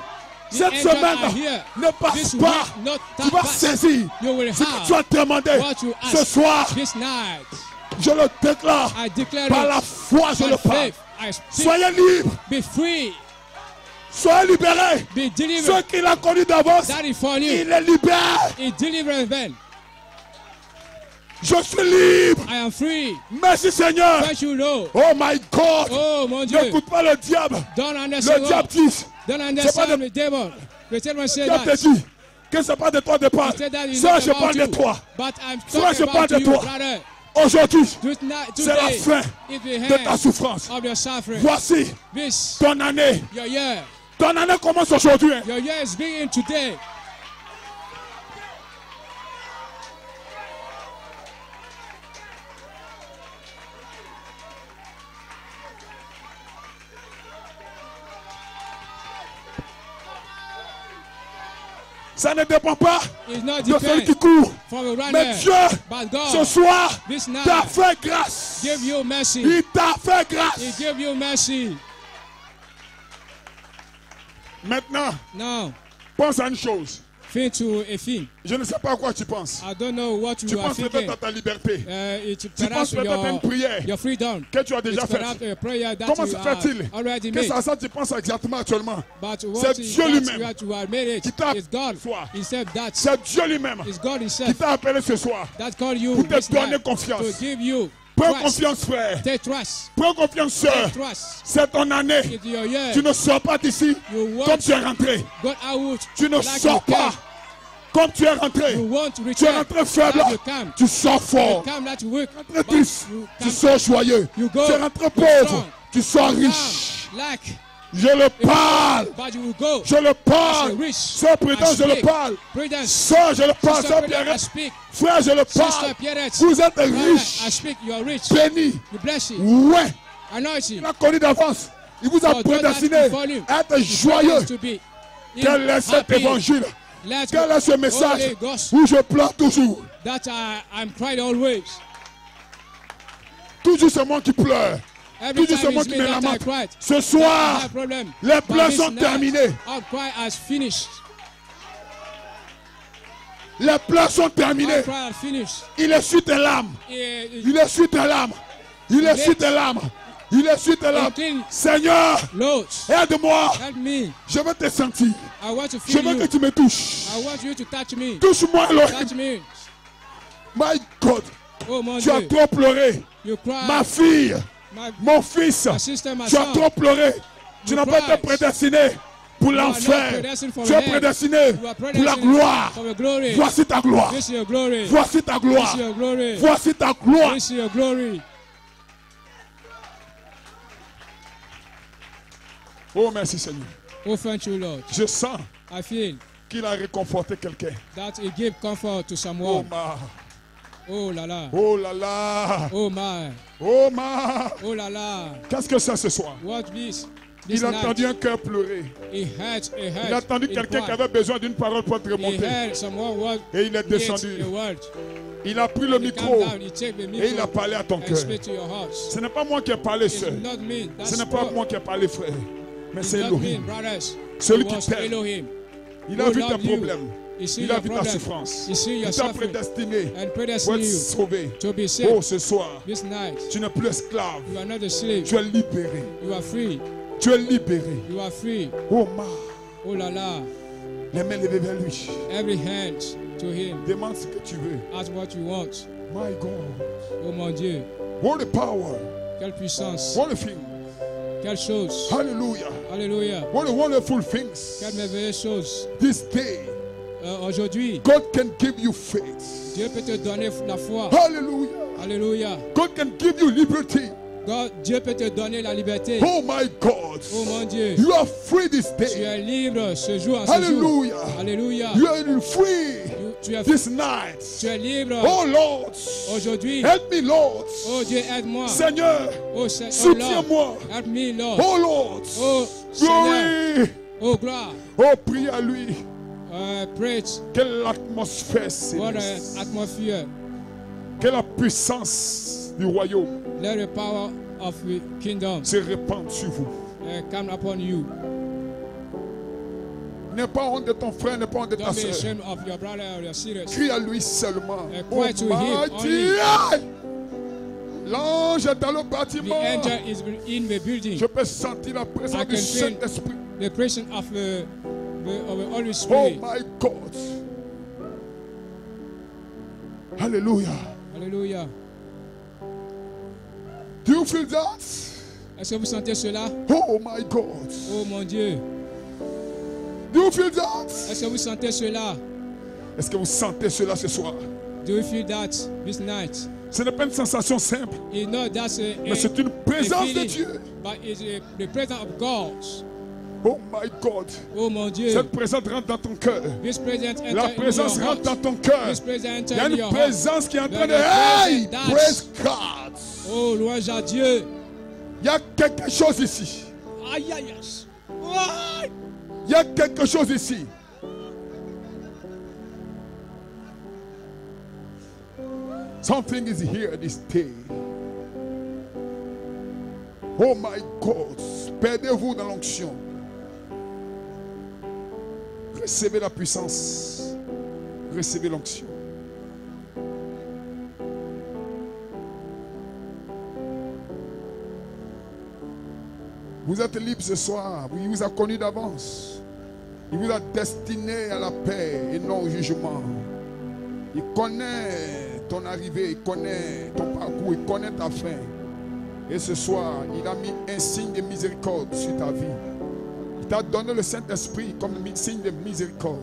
Cette semaine ne passe pas. Tu vas saisir ce que tu as demandé ce soir. Je le déclare. Par la foi, je le parle. Soyez libres. Be free. Soyez libérés. Be delivered. Ceux qu'il a connus d'avance, il les libère. He delivers them. Je suis libre. I am free. Merci Seigneur. Thank you, Lord. Oh my God. Oh mon Dieu. N'écoute pas le diable. Don't understand. Le diable dit. Don't understand the devil. The devil say that. Diable te dit que c'est pas de toi de parler. Ça, je parle de toi. Ça, je parle de toi. Aujourd'hui, c'est la fin de ta souffrance. Voici ton année. Ton année commence aujourd'hui. Your year is beginning today. Ça ne dépend pas de celui qui court. Mais Dieu, ce soir, t'a fait grâce. Il t'a fait grâce. Maintenant, pense à une chose. Je ne sais pas à quoi tu penses. Tu penses peut-être à ta liberté. Tu penses peut-être à une prière que tu as déjà faite. Comment se fait-il que ça tu penses exactement actuellement? C'est Dieu lui-même qui t'a appelé ce soir. C'est Dieu lui-même qui t'a appelé ce soir pour te donner confiance. Prends confiance, frère. Prends confiance, soeur. C'est ton année. Tu ne sors pas d'ici comme tu es rentré. Tu ne sors pas comme tu es rentré. Tu es rentré faible. Tu sors fort. Tu es rentré triste. Tu sors joyeux. Tu es rentré pauvre. Tu sors riche. Je le parle. Je le parle. Sœur Prudence, je le parle. Sœur, je le parle. Sœur Pierrette. Frère, je le parle. Vous êtes riches. Bénis. Ouais. Il a connu d'avance. Il vous a prédestiné à être joyeux. Quel est cet évangile? Quel est ce message où je pleure toujours? Toujours c'est moi qui pleure. Toujours c'est moi qui me lamente. Ce soir, les pleurs sont terminés. Les pleurs sont terminés. Il essuie tes larmes. Il essuie tes larmes. Il essuie tes larmes. Il essuie tes larmes. Seigneur, aide-moi. Je veux te sentir. Je veux que tu me touches. Touche-moi, Elohim. My God. Tu as trop pleuré. Ma fille, mon fils, tu as trop pleuré. Tu n'as pas été prédestiné pour l'enfer. Tu es prédestiné pour la gloire. Voici ta gloire. Voici ta gloire. Voici ta gloire. Oh, merci Seigneur. Oh, thank you, Lord. Je sens qu'il a réconforté quelqu'un. That he gave comfort to someone. Oh là là. Oh là là. Oh my. Oh my. Oh là là. Qu'est-ce que c'est ce soir? What this? Il a entendu un cœur pleurer. Il a entendu quelqu'un qui avait besoin d'une parole pour te remonter. Et il est descendu. Il a pris le micro et il a parlé à ton cœur. Ce n'est pas moi qui ai parlé seul. Ce n'est pas moi qui ai parlé frère. Mais c'est Elohim. Celui qui t'aime. Il a vu tes problèmes. Il a vu ta souffrance. Il t'a prédestiné pour être sauvé. Oh, ce soir, tu n'es plus esclave. Tu es libéré. Tu es libéré. Oh, ma. Oh là là. Les mains levées vers lui. Every hand to him. Demande ce que tu veux. Ask what you want. My God. Oh mon Dieu. What a power. Quelle puissance. What a thing. Quelle chose. Hallelujah. Alléluia. What a wonderful things. Quelle merveilleuse chose. This day. Aujourd'hui. God can give you faith. Dieu peut te donner la foi. Hallelujah. Alléluia. God can give you liberty. Dieu peut te donner la liberté. Oh my God. Oh mon Dieu. You are free this day. Tu es libre ce jour. Hallelujah. Alléluia. You are free this night. Tu es libre. Oh Lord. Aujourd'hui. Help me Lord. Oh Dieu, aide-moi. Seigneur. Soutiens-moi. Help me Lord. Oh Lord. Oh Glory. Oh gloire. Oh prie à lui. Preach. Quelle atmosphère c'est. What an atmosphere. Quelle la puissance du royaume. Let the power of the kingdom se répand sur vous. Come upon you. N'aie pas honte de ton frère, n'aie pas honte de ta soeur. Crie à lui seulement. Oh l'ange est dans le bâtiment. The angel is in the building. Je peux sentir la présence du Saint-Esprit. The presence of the Holy Spirit. Oh my God. Hallelujah. Hallelujah. Do you feel that? Est-ce que vous sentez cela? Oh my God. Oh mon Dieu. Do you feel that? Est-ce que vous sentez cela? Est-ce que vous sentez cela ce soir? Do you feel that this night? Ce n'est pas une sensation simple. You know, that's mais c'est une présence de Dieu. But it's the presence of God. Oh my God. Oh mon Dieu. Cette présence rentre dans ton cœur. La présence rentre dans ton cœur. Il y a une présence qui est en train de... Hey! Praise God. Oh, louange à Dieu. Il y a quelque chose ici. Aïe, aïe, aïe. Il y a quelque chose ici. Something is here this day. Oh my God. Perdez-vous dans l'onction. Recevez la puissance. Recevez l'onction. Vous êtes libre ce soir. Il vous a connu d'avance. Il vous a destiné à la paix et non au jugement. Il connaît ton arrivée, il connaît ton parcours, il connaît ta fin. Et ce soir, il a mis un signe de miséricorde sur ta vie. Il t'a donné le Saint-Esprit comme un signe de miséricorde.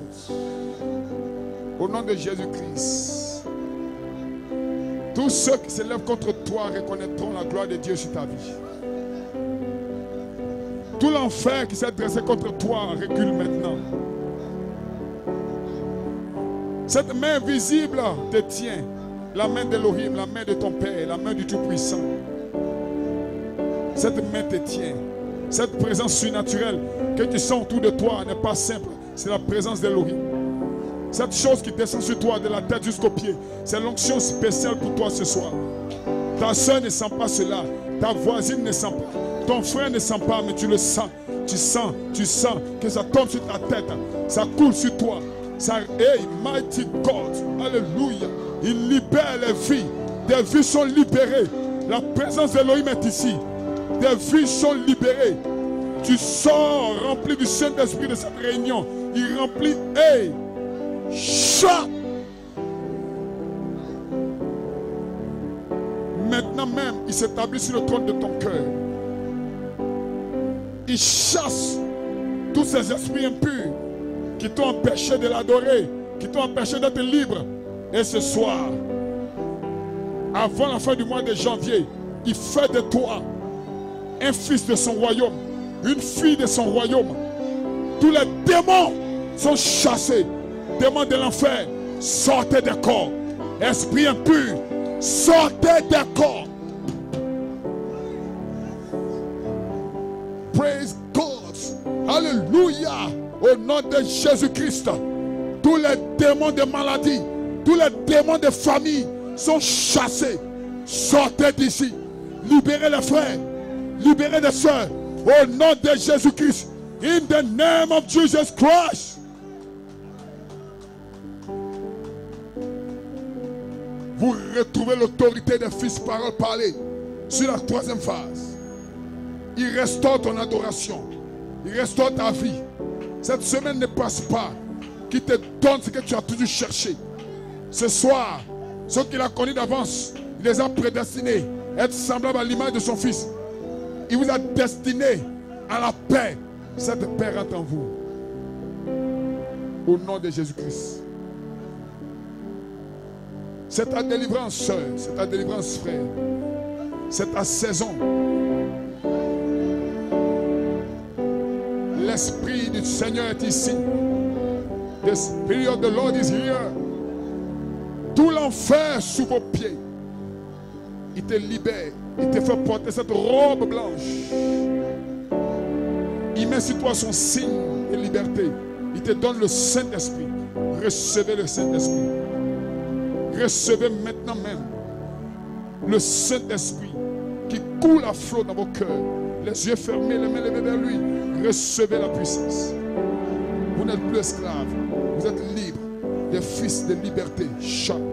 Au nom de Jésus-Christ. Tous ceux qui se lèvent contre toi reconnaîtront la gloire de Dieu sur ta vie. Tout l'enfer qui s'est dressé contre toi recule maintenant. Cette main visible te tient. La main d'Elohim, la main de ton Père, la main du Tout-Puissant. Cette main te tient. Cette présence surnaturelle que tu sens autour de toi n'est pas simple. C'est la présence d'Elohim. Cette chose qui descend sur toi de la tête jusqu'aux pieds, c'est l'onction spéciale pour toi ce soir. Ta soeur ne sent pas cela. Ta voisine ne sent pas. Ton frère ne sent pas, mais tu le sens. Tu sens que ça tombe sur ta tête. Ça coule sur toi. Hey, mighty God. Alléluia. Il libère les vies. Des vies sont libérées. La présence d'Elohim est ici. Des vies sont libérées. Tu sors rempli du Saint-Esprit de cette réunion. Il remplit. Hey, chat. Maintenant même, il s'établit sur le trône de ton cœur. Il chasse tous ces esprits impurs qui t'ont empêché de l'adorer, qui t'ont empêché d'être libre. Et ce soir, avant la fin du mois de janvier, il fait de toi un fils de son royaume, une fille de son royaume. Tous les démons sont chassés. Démons de l'enfer, sortez des corps. Esprit impur, sortez des corps. Praise God. Alléluia. Au nom de Jésus-Christ, tous les démons de maladie, tous les démons de famille sont chassés. Sortez d'ici. Libérez les frères. Libérez les sœurs. Au nom de Jésus-Christ. In the name of Jesus Christ. Vous retrouvez l'autorité des fils parole parlée sur la troisième phase. Il restaure ton adoration. Il restaure ta vie. Cette semaine ne passe pas. Qui te donne ce que tu as toujours cherché. Ce soir, ceux qu'il a connus d'avance, il les a prédestinés à être semblables à l'image de son fils. Il vous a destiné à la paix. Cette paix rentre en vous. Au nom de Jésus-Christ. C'est ta délivrance, sœur. C'est ta délivrance, frère. C'est ta saison. L'Esprit du Seigneur est ici. The Spirit of the Lord is here. Tout l'enfer sous vos pieds. Il te libère. Il te fait porter cette robe blanche. Il met sur toi son signe de liberté. Il te donne le Saint-Esprit. Recevez le Saint-Esprit. Recevez maintenant même le Saint-Esprit qui coule à flot dans vos cœurs. Les yeux fermés, les mains levées vers lui. Recevez la puissance. Vous n'êtes plus esclaves. Vous êtes libres. Des fils de liberté. Chaque